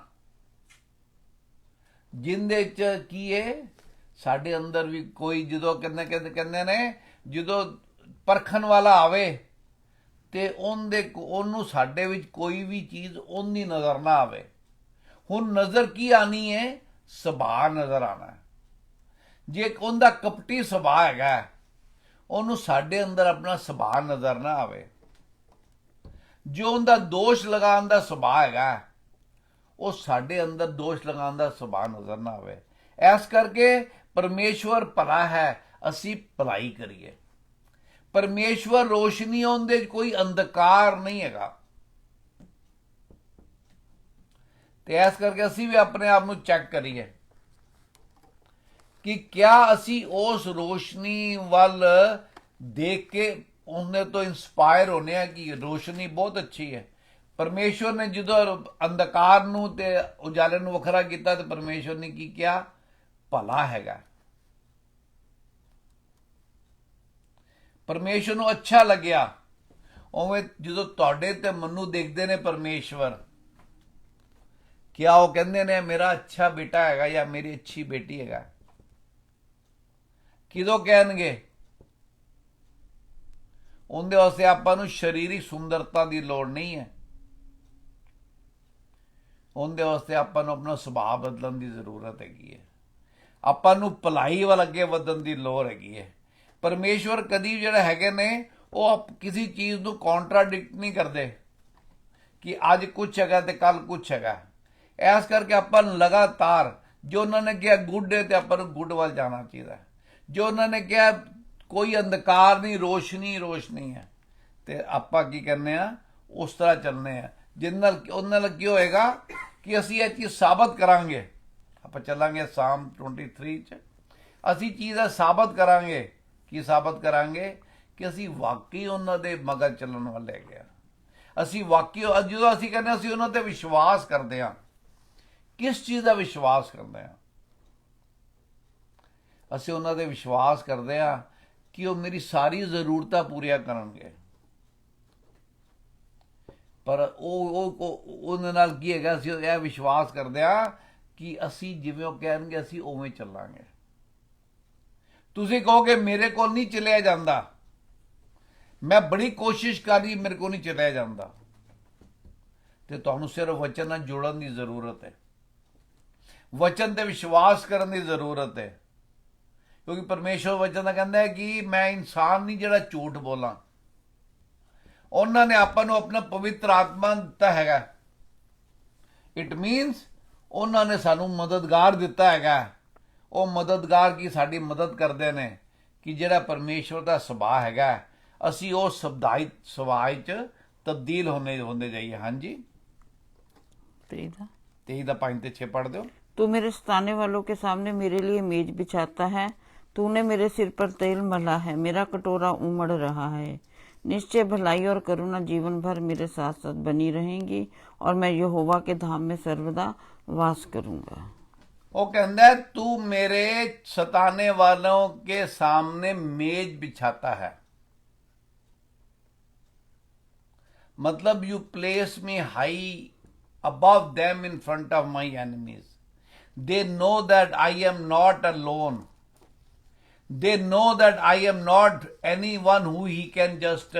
जिंदे च की है साडे अंदर भी कोई जो कहते ने जो परखन वाला आवे ते ओनू साडे विच कोई भी चीज़ ओनी नज़र ना आवे। हुण नज़र की आनी है? सुभाਅ नज़र आना है। ਜੇ ਉਹਦਾ ਕਪਟੀ ਸੁਭਾਅ ਹੈਗਾ, ਉਹਨੂੰ ਸਾਡੇ ਅੰਦਰ ਆਪਣਾ ਸੁਭਾਅ ਨਜ਼ਰ ਨਾ ਆਵੇ। ਜੋ ਉਹਦਾ ਦੋਸ਼ ਲਗਾਉਣ ਦਾ ਸੁਭਾਅ ਹੈਗਾ, ਉਹ ਸਾਡੇ ਅੰਦਰ ਦੋਸ਼ ਲਗਾਉਣ ਦਾ ਸੁਭਾਅ ਨਜ਼ਰ ਨਾ ਆਵੇ। ਇਸ ਕਰਕੇ ਪਰਮੇਸ਼ਵਰ ਭਲਾ ਹੈ, ਅਸੀਂ ਭਲਾਈ ਕਰੀਏ। ਪਰਮੇਸ਼ਵਰ ਰੋਸ਼ਨੀ, ਉਹਦੇ 'ਚ ਕੋਈ ਅੰਧਕਾਰ ਨਹੀਂ ਹੈਗਾ। ਤੇ ਇਸ ਕਰਕੇ ਅਸੀਂ ਵੀ ਆਪਣੇ ਆਪ ਨੂੰ ਚੈੱਕ ਕਰੀਏ ਕਿ ਕਿਆ ਅਸੀਂ ਉਸ ਰੋਸ਼ਨੀ ਵੱਲ ਦੇਖ ਕੇ ਉਹਨੇ ਤੋਂ ਇਨਸਪਾਇਰ ਹੋਨੇ ਆ ਕਿ ਰੋਸ਼ਨੀ ਬਹੁਤ ਅੱਛੀ ਹੈ। ਪਰਮੇਸ਼ਵਰ ਨੇ ਜਦੋਂ ਅੰਧਕਾਰ ਨੂੰ ਤੇ ਉਜਾਲੇ ਨੂੰ ਵੱਖਰਾ ਕੀਤਾ, ਤੇ ਪਰਮੇਸ਼ਵਰ ਨੇ ਕੀ ਕਿਹਾ? ਭਲਾ ਹੈਗਾ। ਪਰਮੇਸ਼ਵਰ ਨੂੰ ਅੱਛਾ ਲੱਗਿਆ। ਉਵੇਂ ਜਦੋਂ ਤੁਹਾਡੇ ਤੇ ਮੈਨੂੰ ਦੇਖਦੇ ਨੇ ਪਰਮੇਸ਼ਵਰ, ਕਿਆ ਉਹ ਕਹਿੰਦੇ ਨੇ ਮੇਰਾ ਅੱਛਾ ਬੇਟਾ ਹੈਗਾ ਜਾਂ ਮੇਰੀ ਅੱਛੀ ਬੇਟੀ ਹੈਗਾ? ਕਿਦੋਂ ਕਹਿਣਗੇ? ਉਹਦੇ ਵਾਸਤੇ ਆਪਾਂ ਨੂੰ ਸਰੀਰਕ ਸੁੰਦਰਤਾ ਦੀ ਲੋੜ ਨਹੀਂ ਹੈ। ਉਹਦੇ ਵਾਸਤੇ ਆਪਾਂ ਨੂੰ ਆਪਣਾ ਸੁਭਾਅ ਬਦਲਣ ਦੀ ਜ਼ਰੂਰਤ ਹੈਗੀ ਹੈ। ਆਪਾਂ ਨੂੰ ਭਲਾਈ ਵੱਲ ਅੱਗੇ ਵਧਣ ਦੀ ਲੋੜ ਹੈਗੀ ਹੈ। ਪਰਮੇਸ਼ਵਰ ਕਦੀ ਜਿਹੜੇ ਹੈਗੇ ਨੇ, ਉਹ ਕਿਸੇ ਚੀਜ਼ ਨੂੰ ਕੌਂਟਰਾਡਿਕਟ ਨਹੀਂ ਕਰਦੇ ਕਿ ਅੱਜ ਕੁਛ ਹੈਗਾ ਤੇ ਕੱਲ ਕੁਛ ਹੈਗਾ। ਇਸ ਕਰਕੇ ਆਪਾਂ ਨੂੰ ਲਗਾਤਾਰ ਜੋ ਉਹਨਾਂ ਨੇ ਕਿਹਾ ਗੁੱਡ ਹੈ, ਤੇ ਆਪਾਂ ਨੂੰ ਗੁੱਡ ਵੱਲ ਜਾਣਾ ਚਾਹੀਦਾ। ਜੋ ਉਹਨਾਂ ਨੇ ਕਿਹਾ ਕੋਈ ਅੰਧਕਾਰ ਨਹੀਂ, ਰੋਸ਼ਨੀ ਰੋਸ਼ਨੀ ਹੈ, ਤੇ ਆਪਾਂ ਕੀ ਕਰਨੇ ਆ? ਉਸ ਤਰ੍ਹਾਂ ਚੱਲਨੇ ਆ। ਜਿਹਦੇ ਨਾਲ ਉਹਨਾਂ ਨਾਲ ਕੀ ਹੋਏਗਾ ਕਿ ਅਸੀਂ ਇਹ ਚੀਜ਼ ਸਾਬਤ ਕਰਾਂਗੇ। ਆਪਾਂ ਚੱਲਾਂਗੇ ਸਾਮ 23 'ਚ, ਅਸੀਂ ਚੀਜ਼ ਦਾ ਸਾਬਤ ਕਰਾਂਗੇ। ਕੀ ਸਾਬਤ ਕਰਾਂਗੇ? ਕਿ ਅਸੀਂ ਵਾਕਈ ਉਹਨਾਂ ਦੇ ਮਗਰ ਚੱਲਣ ਵਾਲੇ ਹੈਗੇ ਆ। ਅਸੀਂ ਵਾਕਈ ਜਦੋਂ ਅਸੀਂ ਕਹਿੰਦੇ ਅਸੀਂ ਉਹਨਾਂ ਤੇ ਵਿਸ਼ਵਾਸ ਕਰਦੇ ਹਾਂ, ਕਿਸ ਚੀਜ਼ ਦਾ ਵਿਸ਼ਵਾਸ ਕਰਦੇ ਹਾਂ? ਅਸੀਂ ਉਹਨਾਂ ਤੇ ਵਿਸ਼ਵਾਸ ਕਰਦੇ ਹਾਂ ਕਿ ਉਹ ਮੇਰੀ ਸਾਰੀ ਜ਼ਰੂਰਤਾਂ ਪੂਰੀਆਂ ਕਰਨਗੇ। ਪਰ ਉਹਦੇ ਨਾਲ ਕੀ ਹੈਗਾ? ਅਸੀਂ ਇਹ ਵਿਸ਼ਵਾਸ ਕਰਦੇ ਹਾਂ ਕਿ ਅਸੀਂ ਜਿਵੇਂ ਉਹ ਕਹਿਣਗੇ ਅਸੀਂ ਉਵੇਂ ਚੱਲਾਂਗੇ। ਤੁਸੀਂ ਕਹੋਗੇ ਮੇਰੇ ਕੋਲ ਨਹੀਂ ਚੱਲਿਆ ਜਾਂਦਾ, ਮੈਂ ਬੜੀ ਕੋਸ਼ਿਸ਼ ਕਰ ਰਹੀ, ਮੇਰੇ ਕੋਲ ਨਹੀਂ ਚੱਲਿਆ ਜਾਂਦਾ, ਤੇ ਤੁਹਾਨੂੰ ਸਿਰਫ ਵਚਨ ਨਾਲ ਜੁੜਨ ਦੀ ਜ਼ਰੂਰਤ ਹੈ। ਵਚਨ ਤੇ ਵਿਸ਼ਵਾਸ ਕਰਨ ਦੀ ਜ਼ਰੂਰਤ ਹੈ। ਕਿਉਂਕਿ ਪਰਮੇਸ਼ਵਰ ਵਚਨ ਦਾ ਕਹਿੰਦਾ ਹੈ ਕਿ ਮੈਂ ਇਨਸਾਨ ਨਹੀਂ ਜਿਹੜਾ ਝੂਠ ਬੋਲਾਂ। ਉਹਨਾਂ ਨੇ ਆਪਾਂ ਨੂੰ ਆਪਣਾ ਪਵਿੱਤਰ ਆਤਮਾ ਦਿੱਤਾ ਹੈਗਾ। ਇਟ ਮੀਨਸ ਉਹਨਾਂ ਨੇ ਸਾਨੂੰ ਮਦਦਗਾਰ ਦਿੱਤਾ ਹੈਗਾ। ਉਹ ਮਦਦਗਾਰ ਕੀ ਸਾਡੀ ਮਦਦ ਕਰਦੇ ਨੇ ਕਿ ਜਿਹੜਾ ਪਰਮੇਸ਼ਵਰ ਦਾ ਸੁਭਾਅ ਹੈਗਾ, ਅਸੀਂ ਉਹ ਸੁਭਾਅ 'ਚ ਤਬਦੀਲ ਹੁੰਦੇ ਜਾਈਏ। ਹਾਂਜੀ, 23 ਦਾ 5 ਤੇ 6 पढ़ दो। तू मेरे सताने वालों के सामने मेरे लिए मेज बिछाता है, तूने मेरे सिर पर तेल मला है, मेरा कटोरा उमड़ रहा है। निश्चय भलाई और करुणा जीवन भर मेरे साथ साथ बनी रहेंगी, और मैं यहोवा के धाम में सर्वदा वास करूंगा। वो कहता है तू मेरे सताने वालों के सामने मेज बिछाता है, मतलब you place me high above them in front of my enemies. They know that I am not alone. They know that I am not anyone who he can just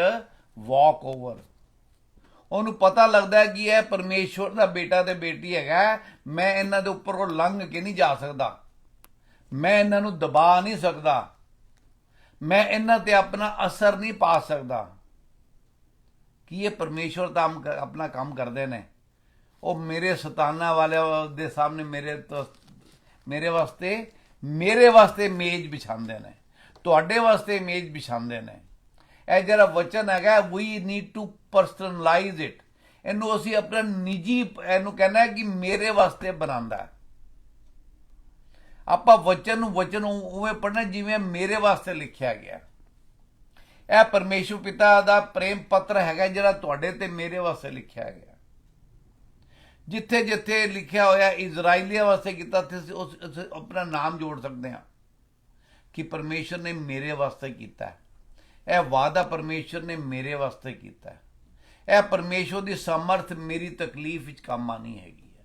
walk over. ਉਹਨੂੰ ਪਤਾ ਲੱਗਦਾ ਕਿ ਇਹ ਪਰਮੇਸ਼ਵਰ ਦਾ ਬੇਟਾ ਤੇ ਬੇਟੀ ਹੈਗਾ, ਮੈਂ ਇਹਨਾਂ ਦੇ ਉੱਪਰੋਂ ਲੰਘ ਕੇ ਨਹੀਂ ਜਾ ਸਕਦਾ, ਮੈਂ ਇਹਨਾਂ ਨੂੰ ਦਬਾ ਨਹੀਂ ਸਕਦਾ, ਮੈਂ ਇਹਨਾਂ ਤੇ ਆਪਣਾ ਅਸਰ ਨਹੀਂ ਪਾ ਸਕਦਾ। ਕਿ ਇਹ ਪਰਮੇਸ਼ਵਰ ਤਾਂ ਆਪਣਾ ਕੰਮ ਕਰਦੇ ਨੇ। ਉਹ ਮੇਰੇ ਸਤਾਨਾ ਵਾਲਿਆਂ ਦੇ ਸਾਹਮਣੇ ਮੇਰੇ ਵਾਸਤੇ ਮੇਜ਼ ਵਿਛਾਉਂਦੇ ਨੇ, ਤੁਹਾਡੇ ਵਾਸਤੇ ਮੇਜ਼ ਵਿਛਾਉਂਦੇ ਨੇ। ਇਹ ਜਿਹੜਾ ਵਚਨ ਹੈਗਾ, ਵੀ ਨੀਡ ਟੂ ਪਰਸਨਲਾਈਜ਼ ਇਟ। ਇਹਨੂੰ ਅਸੀਂ ਆਪਣਾ ਨਿੱਜੀ, ਇਹਨੂੰ ਕਹਿਣਾ ਕਿ ਮੇਰੇ ਵਾਸਤੇ ਬਣਾਉਂਦਾ। ਆਪਾਂ ਵਚਨ ਨੂੰ ਉਵੇਂ ਪੜ੍ਹਨਾ ਜਿਵੇਂ ਮੇਰੇ ਵਾਸਤੇ ਲਿਖਿਆ ਗਿਆ। ਇਹ ਪਰਮੇਸ਼ਵਰ ਪਿਤਾ ਦਾ ਪ੍ਰੇਮ ਪੱਤਰ ਹੈਗਾ ਜਿਹੜਾ ਤੁਹਾਡੇ ਤੇ ਮੇਰੇ ਵਾਸਤੇ ਲਿਖਿਆ ਗਿਆ। ਜਿੱਥੇ ਜਿੱਥੇ ਲਿਖਿਆ ਹੋਇਆ ਇਜ਼ਰਾਈਲੀਆਂ ਵਾਸਤੇ ਕੀਤਾ, ਉੱਥੇ ਆਪਣਾ ਨਾਮ ਜੋੜ ਸਕਦੇ ਹਾਂ ਕਿ ਪਰਮੇਸ਼ਰ ਨੇ ਮੇਰੇ ਵਾਸਤੇ ਕੀਤਾ। ਇਹ ਵਾਅਦਾ ਪਰਮੇਸ਼ਰ ਨੇ ਮੇਰੇ ਵਾਸਤੇ ਕੀਤਾ। ਇਹ ਪਰਮੇਸ਼ਰ ਦੀ ਸਮਰਥ ਮੇਰੀ ਤਕਲੀਫ ਵਿੱਚ ਕੰਮ ਆਣੀ ਹੈਗੀ ਹੈ।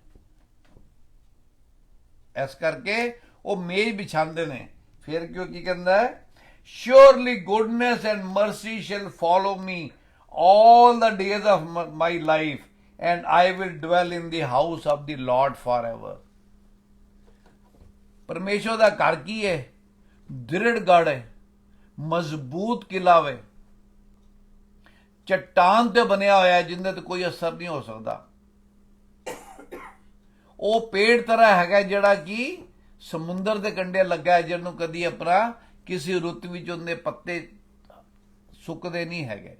ਇਸ ਕਰਕੇ ਉਹ ਮੇਜ਼ ਵਿਛਾਉਂਦੇ ਨੇ। ਫਿਰ ਕਿਉਂ ਕੀ ਕਹਿੰਦਾ ਹੈ? Surely goodness and mercy shall follow me all the days of my life, and I will dwell in the house of the Lord forever. ਪਰਮੇਸ਼ਵਰ ਦਾ ਘਰ ਕੀ ਹੈ? ਦ੍ਰਿੜ ਗੜ੍ਹ ਹੈ, ਮਜ਼ਬੂਤ ਕਿਲਾ ਵੇ, ਚੱਟਾਨ ਤੇ ਬਣਿਆ ਹੋਇਆ ਜਿੰਦੇ ਤੇ ਕੋਈ ਅਸਰ ਨਹੀਂ ਹੋ ਸਕਦਾ। ਉਹ ਪੇੜ ਤਰ੍ਹਾਂ ਹੈਗਾ ਜਿਹੜਾ ਕਿ ਸਮੁੰਦਰ ਦੇ ਕੰਢੇ ਲੱਗਾ ਹੈ, ਜਿਹਨੂੰ ਕਦੀ ਆਪਣਾ ਕਿਸੇ ਰੁੱਤ ਵਿੱਚ ਉਹਦੇ ਪੱਤੇ ਸੁੱਕਦੇ ਨਹੀਂ ਹੈਗੇ।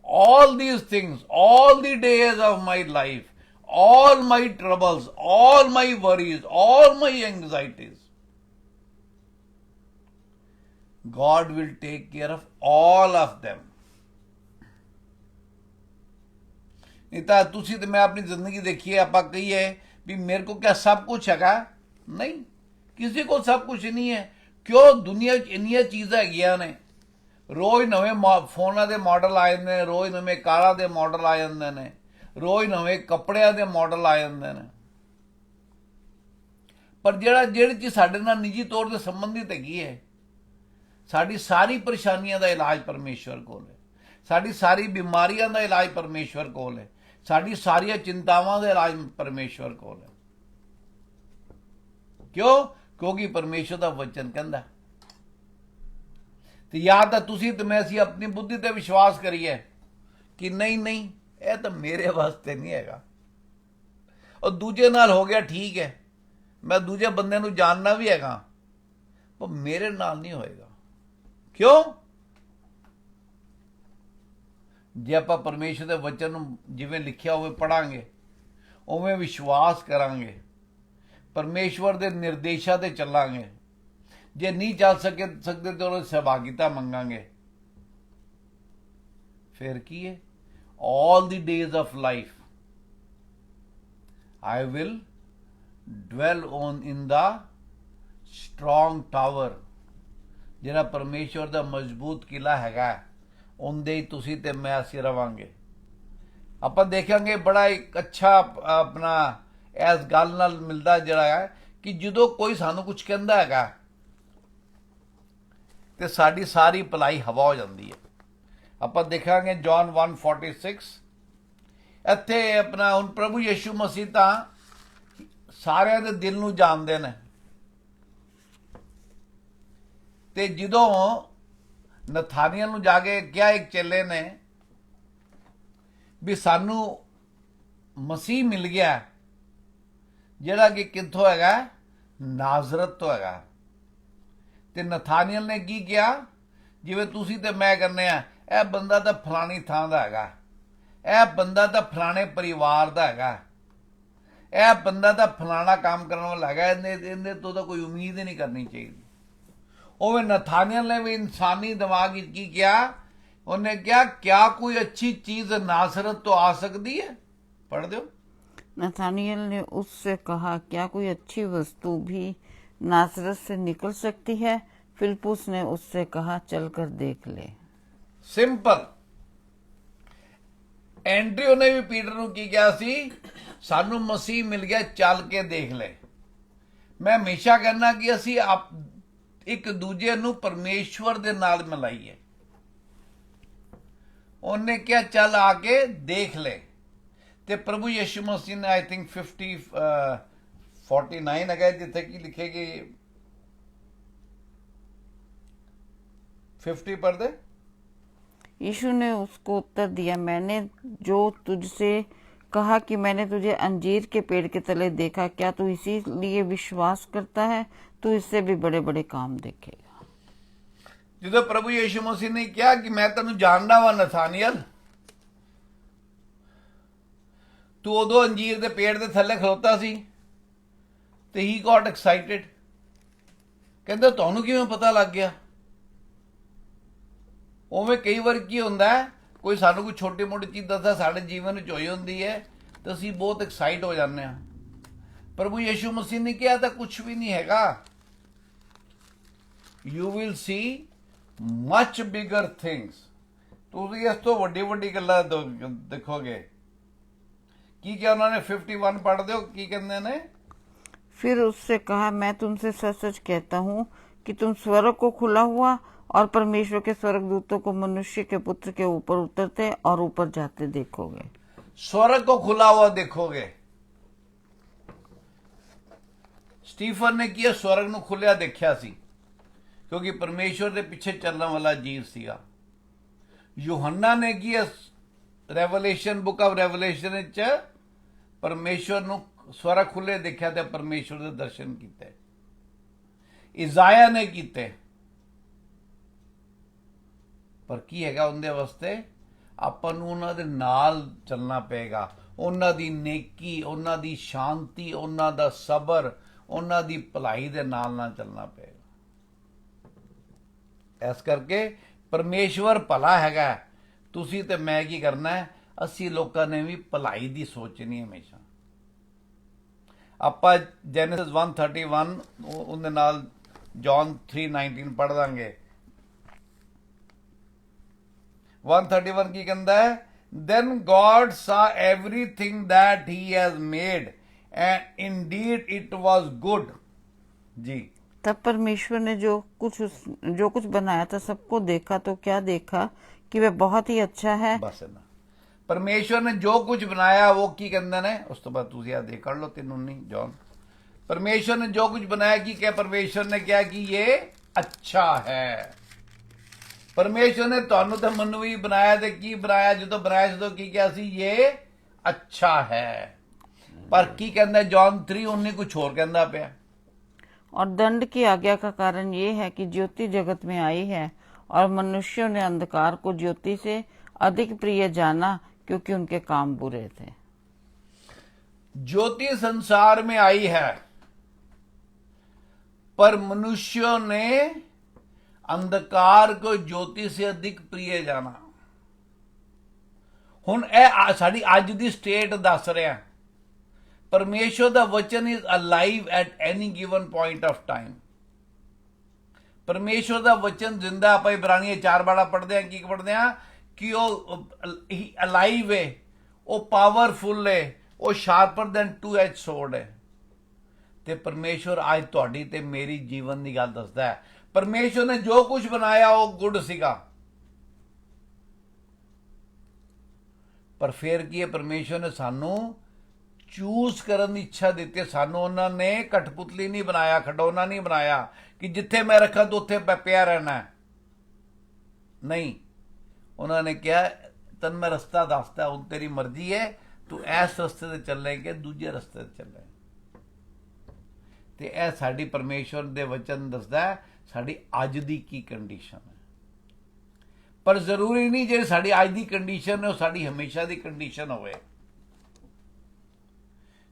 all these things, all the days of my life, all my troubles, all my worries, all my anxieties, God will take care of all of them. नहीं तो तुसी तो मैं अपनी जिंदगी देखी है, आप कहिए भी मेरे को क्या सब कुछ हैगा? नहीं, किसी को सब कुछ नहीं है। क्यों? दुनिया इन्नियां चीज़ां हैगियां ने, रोज़ नवें फोनां दे मॉडल आ जांदे ने, रोज़ नवें कारां दे मॉडल आ जांदे ने, रोज़ नवें कपड़ियां दे मॉडल आ जांदे ने, पर ਜਿਹੜੀ ਚੀਜ਼ ਸਾਡੇ ਨਾਲ ਨਿੱਜੀ ਤੌਰ ਤੇ ਸੰਬੰਧਿਤ ਹੈਗੀ ਹੈ, ਸਾਡੀ ਸਾਰੀ ਪਰੇਸ਼ਾਨੀਆਂ ਦਾ ਇਲਾਜ ਪਰਮੇਸ਼ਵਰ ਕੋਲ ਹੈ, ਸਾਡੀ ਸਾਰੀ ਬਿਮਾਰੀਆਂ ਦਾ ਇਲਾਜ ਪਰਮੇਸ਼ਵਰ ਕੋਲ ਹੈ, ਸਾਡੀ ਸਾਰੀਆਂ ਚਿੰਤਾਵਾਂ ਦਾ ਇਲਾਜ ਪਰਮੇਸ਼ਵਰ ਕੋਲ ਹੈ। ਕਿਉਂ? ਕਿਉਂਕਿ ਪਰਮੇਸ਼ਵਰ ਦਾ ਵਚਨ ਕਹਿੰਦਾ। ਤੇ ਜਾਂ ਤਾਂ ਤੁਸੀਂ ਤੇ ਮੈਂ ਅਸੀਂ ਆਪਣੀ ਬੁੱਧੀ ਤੇ ਵਿਸ਼ਵਾਸ ਕਰੀਏ ਕਿ ਨਹੀਂ ਨਹੀਂ ਇਹ ਤਾਂ ਮੇਰੇ ਵਾਸਤੇ ਨਹੀਂ ਹੈਗਾ, ਉਹ ਦੂਜੇ ਨਾਲ ਹੋ ਗਿਆ ਠੀਕ ਹੈ, ਮੈਂ ਦੂਜੇ ਬੰਦੇ ਨੂੰ ਜਾਣਨਾ ਵੀ ਹੈਗਾ, ਪਰ ਮੇਰੇ ਨਾਲ ਨਹੀਂ ਹੋਏਗਾ। ਕਿਉਂ? ਜੇ ਆਪਾਂ ਪਰਮੇਸ਼ਰ ਦੇ ਵਚਨ ਨੂੰ ਜਿਵੇਂ ਲਿਖਿਆ ਹੋਵੇ ਪੜਾਂਗੇ, ਉਵੇਂ ਵਿਸ਼ਵਾਸ ਕਰਾਂਗੇ, ਪਰਮੇਸ਼ਵਰ ਦੇ ਨਿਰਦੇਸ਼ਾਂ ਤੇ ਚੱਲਾਂਗੇ, ਜੇ ਨਹੀਂ ਚੱਲ ਸਕਦੇ ਤਾਂ ਉਹਦੀ ਸਹਿਭਾਗਿਤਾ ਮੰਗਾਂਗੇ, ਫਿਰ ਕੀ ਹੈ? all the days of life I will dwell in the strong tower, ਜਿਹੜਾ ਪਰਮੇਸ਼ਵਰ ਦਾ ਮਜ਼ਬੂਤ ਕਿਲਾ ਹੈਗਾ, ਉਹਦੇ ਹੀ ਤੁਸੀਂ ਤੇ ਮੈਂ ਅਸੀਂ ਰਵਾਂਗੇ। ਆਪਾਂ ਦੇਖਾਂਗੇ ਬੜਾ ਇੱਕ ਅੱਛਾ ਆਪਣਾ ਇਸ ਗੱਲ ਨਾਲ ਮਿਲਦਾ ਜਿਹੜਾ ਹੈ ਕਿ ਜਦੋਂ ਕੋਈ ਸਾਨੂੰ ਕੁਝ ਕਹਿੰਦਾ ਹੈਗਾ ਤੇ ਸਾਡੀ ਸਾਰੀ ਭਲਾਈ ਹਵਾ ਹੋ ਜਾਂਦੀ ਹੈ। ਆਪਾਂ ਦੇਖਾਂਗੇ ਜੌਨ 1:46, ਇੱਥੇ ਆਪਣਾ ਹੁਣ ਪ੍ਰਭੂ ਯਿਸੂ ਮਸੀਹ ਤਾਂ ਸਾਰਿਆਂ ਦੇ ਦਿਲ ਨੂੰ ਜਾਣਦੇ ਨੇ, ਤੇ ਜਦੋਂ ਨਥਾਨੀਅਲ ਨੂੰ ਜਾ ਕੇ ਕਿਹਾ ਇੱਕ ਚੇਲੇ ਨੇ ਵੀ ਸਾਨੂੰ ਮਸੀਹ ਮਿਲ ਗਿਆ ਜਿਹੜਾ ਕਿ ਕਿੱਥੋਂ ਹੈਗਾ? ਨਾਜ਼ਰਤ ਤੋਂ ਹੈਗਾ। ਤੇ ਨਥਾਨੀਅਲ ਨੇ ਕੀ ਕਿਹਾ? ਜਿਵੇਂ ਤੁਸੀਂ ਤੇ ਮੈਂ ਕਰਨੇ ਆ, ਇਹ ਬੰਦਾ ਤਾਂ ਫਲਾਣੀ ਥਾਂ ਦਾ ਹੈਗਾ, ਇਹ ਬੰਦਾ ਤਾਂ ਫਲਾਣੇ ਪਰਿਵਾਰ ਦਾ ਹੈਗਾ, ਇਹ ਬੰਦਾ ਤਾਂ ਫਲਾਣਾ ਕੰਮ ਕਰਨ ਵਾਲਾ ਹੈਗਾ, ਇਹਦੇ ਤੋਂ ਤਾਂ ਕੋਈ ਉਮੀਦ ਹੀ ਨਹੀਂ ਕਰਨੀ ਚਾਹੀਦੀ। ਉਵੇਂ ਨਥਾਨੀਅਲ ਨੇ ਵੀ ਇਨਸਾਨੀ ਦਿਮਾਗ ਵਿੱਚ ਕੀ ਕਿਹਾ? ਉਹਨੇ ਕਿਹਾ क्या कोई अच्छी चीज नासरत तो आ सकती है? पढ़ दो। नथानियल ने उससे कहा, क्या कोई अच्छी वस्तु भी नासरत से निकल सकती है? फिलिप्पुस ने उससे कहा, चलकर देख ले। सिंपल। एंड्रयू ने भी पीटर ਨੂੰ ਕੀ ਕਿਹਾ ਸੀ? ਸਾਨੂੰ ਮਸੀਹ ਮਿਲ ਗਿਆ, ਚੱਲ ਕੇ ਦੇਖ ਲੈ। ਮੈਂ ਹਮੇਸ਼ਾ ਕਹਿੰਦਾ ਕਿ ਅਸੀਂ ਇੱਕ ਦੂਜੇ ਨੂੰ ਪਰਮੇਸ਼ਵਰ ਦੇ ਨਾਲ ਮਿਲਾਈਏ। ਉਹਨੇ ਕਿਹਾ ਚੱਲ ਆ ਕੇ ਦੇਖ ਲੈ, ਤੇ ਪ੍ਰਭੂ ਯਿਸੂ ਮਸੀਹ ਨੇ ਆਈ ਥਿੰਕ 49 ਹੈਗਾ ਜਿੱਥੇ ਕੀ ਲਿਖੇਗੀ 50 पढ़ दे। यीशु ने उसको उत्तर दिया, मैंने जो तुझसे कहा कि मैंने तुझे अंजीर के पेड़ के तले देखा, क्या तू इसीलिए विश्वास करता है? तू इससे भी बड़े बड़े काम देखेगा। ਜਦੋਂ ਪ੍ਰਭੂ ਯਿਸੂ ਮਸੀਹ ਨੇ ਕਿਹਾ ਕਿ ਮੈਂ ਤੈਨੂੰ ਜਾਣਦਾ ਵਾਂ ਨਥਾਨੀਅਲ, ਤੂੰ ਉਦੋਂ ਅੰਜੀਰ ਦੇ ਪੇੜ ਦੇ ਥੱਲੇ ਖਲੋਤਾ ਸੀ, ਤੇ ਹੀ ਗॉट ਐਕਸਾਈਟਡ। ਕਹਿੰਦਾ ਤੁਹਾਨੂੰ ਕਿਵੇਂ ਪਤਾ ਲੱਗ ਗਿਆ? ਉਵੇਂ ਕਈ ਵਾਰ ਕੀ ਹੁੰਦਾ, ਕੋਈ ਸਾਨੂੰ ਕੋਈ ਛੋਟੀ ਮੋਟੀ ਚੀਜ਼ ਦੱਸਦਾ ਸਾਡੇ ਜੀਵਨ ਵਿੱਚ ਹੋਈ ਹੁੰਦੀ ਹੈ ਤਾਂ ਅਸੀਂ ਬਹੁਤ ਐਕਸਾਈਟ ਹੋ ਜਾਂਦੇ ਹਾਂ। ਪ੍ਰਭੂ ਯਿਸੂ ਮਸੀਹ ਨੇ ਕਿਹਾ ਤਾਂ ਕੁਝ ਵੀ ਨਹੀਂ ਹੈਗਾ। You will see much bigger things, ਤੁਸੀਂ ਇਸ ਤੋਂ ਵੱਡੀ ਵੱਡੀ ਗੱਲਾਂ ਦੇਖੋਗੇ। ਕੀ ਕਿਹਾ ਉਹਨਾਂ ਨੇ? 51 ਪੜ੍ਹ ਦਿਓ, ਕੀ ਕਹਿੰਦੇ ਨੇ? फिर उससे कहा, मैं तुमसे सच सच कहता हूँ कि तुम स्वर्ग को खुला हुआ और परमेश्वर के स्वर्गदूतों को मनुष्य के पुत्र के ऊपर उतरते और ऊपर जाते देखोगे। स्वर्ग को खुला हुआ देखोगे। स्टीफन ने किया स्वर्ग ਨੂੰ ਖੁੱਲਿਆ ਦੇਖਿਆ ਸੀ। ਕਿਉਂਕਿ ਪਰਮੇਸ਼ਵਰ ਦੇ ਪਿੱਛੇ ਚੱਲਣ ਵਾਲਾ ਜੀਵ ਸੀਗਾ। ਯੂਹੰਨਾ ਨੇ ਕੀ ਰੈਵਲੇਸ਼ਨ ਬੁੱਕ ਆਫ ਰੈਵਲੇਸ਼ਨ ਵਿੱਚ ਪਰਮੇਸ਼ਵਰ ਨੂੰ ਸਵਰਗ ਖੁੱਲੇ ਦੇਖਿਆ ਤੇ ਪਰਮੇਸ਼ਵਰ ਦੇ ਦਰਸ਼ਨ ਕੀਤੇ। ਇਜ਼ਾਇਆ ਨੇ ਕੀਤੇ। ਪਰ ਕੀ ਹੈਗਾ ਉਹਦੇ ਵਾਸਤੇ ਆਪਾਂ ਨੂੰ ਉਹਨਾਂ ਦੇ ਨਾਲ ਚੱਲਣਾ ਪਏਗਾ। ਉਹਨਾਂ ਦੀ ਨੇਕੀ, ਉਹਨਾਂ ਦੀ ਸ਼ਾਂਤੀ, ਉਹਨਾਂ ਦਾ ਸਬਰ, ਉਹਨਾਂ ਦੀ ਭਲਾਈ ਦੇ ਨਾਲ ਚੱਲਣਾ ਪਏਗਾ। ਇਸ ਕਰਕੇ ਪਰਮੇਸ਼ਵਰ ਭਲਾ ਹੈਗਾ। ਤੁਸੀਂ ਤੇ ਮੈਂ ਕੀ ਕਰਨਾ ਹੈ? ਅਸੀਂ ਲੋਕਾਂ ਨੇ ਵੀ ਭਲਾਈ ਦੀ ਸੋਚਣੀ ਹਮੇਸ਼ਾ। ਆਪਾਂ ਜੈਨੇਸਿਸ 1:31 ਉਹਦੇ ਨਾਲ ਜੌਨ 3:19 ਪੜ੍ਹ ਦਾਂਗੇ। 1:31 ਕੀ ਕਹਿੰਦਾ ਹੈ? Then God saw everything that he has made and indeed it was good। जी, तब परमेश्वर ने जो कुछ बनाया था सबको देखा तो क्या देखा कि वह बहुत ही अच्छा है। बस ना, परमेश्वर ने जो कुछ बनाया वो की कहते ने उस तो बाद तुझे याद कर लो 3:19 जॉन। परमेश्वर ने जो कुछ बनाया कि क्या परमेश्वर ने क्या कि ये अच्छा है। परमेश्वर ने ਤੁਹਾਨੂੰ ਤੇ ਮੈਨੂੰ ਵੀ ਬਣਾਇਆ ਤੇ ਕੀ ਬਣਾਇਆ? ਜਦੋਂ ਬਣਾਇਆ ਜਦੋਂ ਕੀ ਕਿਹਾ ਸੀ? ਇਹ ਅੱਛਾ ਹੈ। ਪਰ ਕੀ ਕਹਿੰਦਾ ਜੌਨ 3:19 ਕੁਝ ਹੋਰ ਕਹਿੰਦਾ ਪਿਆ। और दंड की आज्ञा का कारण ये है कि ज्योति जगत में आई है और मनुष्यों ने अंधकार को ज्योति से अधिक प्रिय जाना क्योंकि उनके काम बुरे थे। ज्योति संसार में आई है पर मनुष्यों ने अंधकार को ज्योति से अधिक प्रिय जाना। ਹੁਣ ਇਹ ਸਾਡੀ ਅੱਜ ਦੀ ਸਟੇਟ ਦੱਸ ਰਿਹਾ। ਪਰਮੇਸ਼ਵਰ ਦਾ ਵਚਨ is alive at any given point of time. ਪਰਮੇਸ਼ਵਰ ਦਾ ਵਚਨ ਜ਼ਿੰਦਾ। ਆਪਾਂ ਇਬਰਾਨੀਆਂ 4 ਬਾੜਾ ਪੜ੍ਹਦੇ ਹਾਂ। ਕੀ ਪੜ੍ਹਦੇ ਹਾਂ? ਕਿ ਉਹ ਅਲਾਈਵ ਹੈ, ਉਹ ਪਾਵਰਫੁਲ ਹੈ, ਉਹ ਸ਼ਾਰਪਰ ਦੈਨ 2 ਐਜ ਸੋਰਡ ਹੈ। ਤੇ ਪਰਮੇਸ਼ਵਰ ਅੱਜ ਤੁਹਾਡੀ ਤੇ ਮੇਰੀ ਜੀਵਨ ਦੀ ਗੱਲ ਦੱਸਦਾ ਹੈ। ਪਰਮੇਸ਼ਵਰ ਨੇ ਜੋ ਕੁਝ ਬਣਾਇਆ ਉਹ ਗੁੱਡ ਸੀਗਾ। ਪਰ ਫਿਰ ਕੀ ਹੈ? ਪਰਮੇਸ਼ਵਰ ਨੇ ਸਾਨੂੰ ਚੂਜ਼ ਕਰਨ ਦੀ ਇੱਛਾ ਦਿੱਤੀ। ਸਾਨੂੰ ਉਹਨਾਂ ਨੇ ਕਠਪੁਤਲੀ ਨਹੀਂ ਬਣਾਇਆ, ਖਡੌਣਾ ਨਹੀਂ ਬਣਾਇਆ ਕਿ ਜਿੱਥੇ ਮੈਂ ਰੱਖਾਂ ਤਾਂ ਉੱਥੇ ਪਿਆ ਰਹਿਣਾ। ਨਹੀਂ, ਉਹਨਾਂ ਨੇ ਕਿਹਾ ਤੈਨੂੰ ਮੈਂ ਰਸਤਾ ਦੱਸਦਾ, ਹੁਣ ਤੇਰੀ ਮਰਜ਼ੀ ਹੈ, ਤੂੰ ਇਸ ਰਸਤੇ ਤੇ ਚੱਲੇ ਕਿ ਦੂਜੇ ਰਸਤੇ ਤੇ ਚੱਲੇ। ਤੇ ਇਹ ਸਾਡੀ ਪਰਮੇਸ਼ਵਰ ਦੇ ਵਚਨ ਦੱਸਦਾ ਸਾਡੀ ਅੱਜ ਦੀ ਕੀ ਕੰਡੀਸ਼ਨ ਹੈ। ਪਰ ਜ਼ਰੂਰੀ ਨਹੀਂ ਜਿਹੜੀ ਸਾਡੀ ਅੱਜ ਦੀ ਕੰਡੀਸ਼ਨ ਹੈ ਉਹ ਸਾਡੀ ਹਮੇਸ਼ਾ ਦੀ ਕੰਡੀਸ਼ਨ ਹੋਵੇ।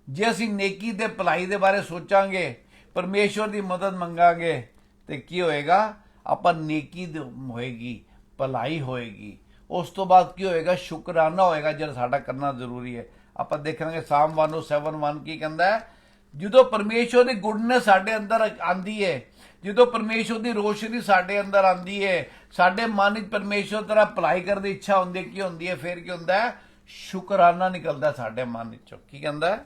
ਜੇ ਅਸੀਂ ਨੇਕੀ ਤੇ ਭਲਾਈ ਦੇ ਬਾਰੇ ਸੋਚਾਂਗੇ, ਪਰਮੇਸ਼ਵਰ ਦੀ ਮਦਦ ਮੰਗਾਂਗੇ ਤੇ ਕੀ ਹੋਏਗਾ? ਆਪਾਂ ਨੇਕੀ ਹੋਏਗੀ, ਭਲਾਈ ਹੋਏਗੀ। ਉਸ ਤੋਂ ਬਾਅਦ ਕੀ ਹੋਏਗਾ? ਸ਼ੁਕਰਾਨਾ ਹੋਏਗਾ ਜਿਹੜਾ ਸਾਡਾ ਕਰਨਾ ਜ਼ਰੂਰੀ ਹੈ। ਆਪਾਂ ਦੇਖਾਂਗੇ ਸਾਮ 107:1 ਕੀ ਕਹਿੰਦਾ ਹੈ? ਜਦੋਂ ਪਰਮੇਸ਼ਵਰ ਦੀ ਗੁੱਡਨੈਸ ਸਾਡੇ ਅੰਦਰ ਆਂਦੀ ਹੈ, ਜਦੋਂ ਪਰਮੇਸ਼ਵਰ ਦੀ ਰੋਸ਼ਨੀ ਸਾਡੇ ਅੰਦਰ ਆਂਦੀ ਹੈ, ਸਾਡੇ ਮਨ ਵਿੱਚ ਪਰਮੇਸ਼ਵਰ ਤਰ੍ਹਾਂ ਭਲਾਈ ਕਰਨ ਦੀ ਇੱਛਾ ਹੁੰਦੀ ਹੈ, ਕੀ ਹੁੰਦੀ ਹੈ? ਫਿਰ ਕੀ ਹੁੰਦਾ ਹੈ? ਸ਼ੁਕਰਾਨਾ ਨਿਕਲਦਾ ਸਾਡੇ ਮਨ ਵਿੱਚੋਂ। ਕੀ ਕਹਿੰਦਾ ਹੈ?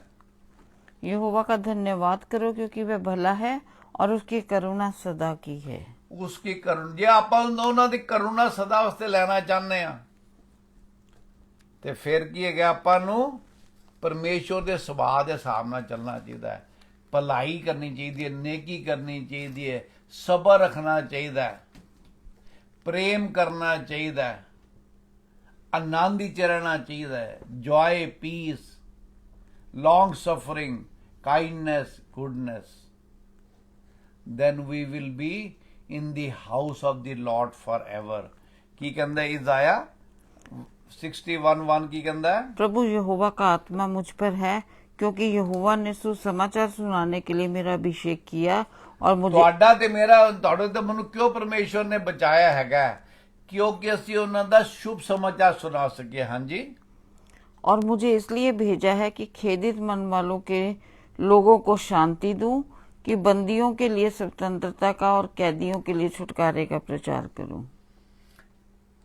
यहोवा का धन्यवाद करो क्योंकि वह भला है और उसकी करुणा सदा की है। ਉਸकी ਕਰੁਣਾ, ਜੇ ਆਪਾਂ ਉਹਨਾਂ ਦੀ ਕਰੁਣਾ ਸਦਾ ਵਾਸਤੇ ਲੈਣਾ ਚਾਹੁੰਦੇ ਆ ਤੇ ਫਿਰ ਕੀ ਹੈਗਾ? ਆਪਾਂ ਨੂੰ ਪਰਮੇਸ਼ਵਰ ਦੇ ਸੁਭਾਅ ਦੇ ਹਿਸਾਬ ਨਾਲ ਚੱਲਣਾ ਚਾਹੀਦਾ ਹੈ। ਭਲਾਈ ਕਰਨੀ ਚਾਹੀਦੀ ਹੈ, ਨੇਕੀ ਕਰਨੀ ਚਾਹੀਦੀ ਹੈ, ਸਬਰ ਰੱਖਣਾ ਚਾਹੀਦਾ ਹੈ, ਪ੍ਰੇਮ ਕਰਨਾ ਚਾਹੀਦਾ ਹੈ, ਆਨੰਦ ਵਿੱਚ ਰਹਿਣਾ ਚਾਹੀਦਾ ਹੈ। Joy, piece, long suffering, kindness, goodness, then we will be in the house of the Lord forever। ਕੀ ਕਹਿੰਦਾ ਇਜ਼ਾਇਆ 61:1 ਕੀ ਕਹਿੰਦਾ? प्रभु यहोवा का आत्मा मुझ पर है क्योंकि यहोवा ने सुसमाचार सुनाने के लिए मेरा अभिषेक किया और मुझे ਤੁਹਾਡਾ ਤੇ ਮੇਰਾ, ਤੁਹਾਡੇ ਤੇ ਮੈਨੂੰ ਕਿਉਂ ਪਰਮੇਸ਼ਵਰ ਨੇ ਬਚਾਇਆ ਹੈਗਾ? ਕਿਉਂਕਿ ਅਸੀਂ ਉਹਨਾਂ ਦਾ ਸ਼ੁਭ ਸਮਾਚਾਰ ਸੁਣਾ ਸਕੀਏ। ਹਾਂਜੀ, और मुझे इसलिए भेजा है कि खेदित मन वालों के लोगों को शांति दूं, कि बंदियों के लिए स्वतंत्रता का और कैदियों के लिए छुटकारे का प्रचार करूं।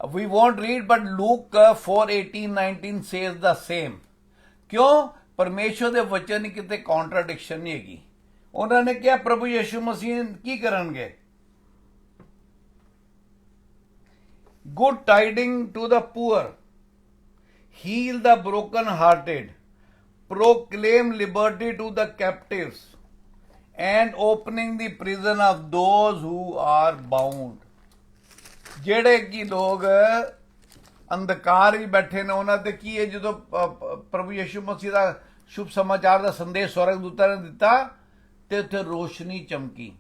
we won't read but Luke 4:18-19 says the same। ਕਿਉਂ? ਪਰਮੇਸ਼ਵਰ ਦੇ ਵਚਨ ਦੀ ਕਿਤੇ ਕੰਟਰਡਿਕਸ਼ਨ ਨਹੀਂ ਹੈਗੀ। ਉਹਨਾਂ ਨੇ ਕਿਹਾ ਪ੍ਰਭੂ ਯਿਸੂ ਮਸੀਹ ਕੀ ਕਰਨਗੇ? good tidings to the poor, heal the broken hearted, proclaim liberty to the captives and opening the prison of those who are bound। ਜਿਹੜੇ ਕਿ ਲੋਕ ਅੰਧਕਾਰ ਵੀ ਬੈਠੇ ਨੇ ਉਹਨਾਂ ਤੇ ਕੀ ਹੈ, ਜਦੋਂ ਪ੍ਰਭੂ ਯਿਸੂ ਮਸੀਹ ਦਾ ਸ਼ੁਭ ਸਮਾਚਾਰ ਦਾ ਸੰਦੇਸ਼ ਸਵਰਗਦੂਤਾਂ ਨੇ ਦਿੱਤਾ ਤੇ ਉੱਥੇ ਰੋਸ਼ਨੀ ਚਮਕੀ।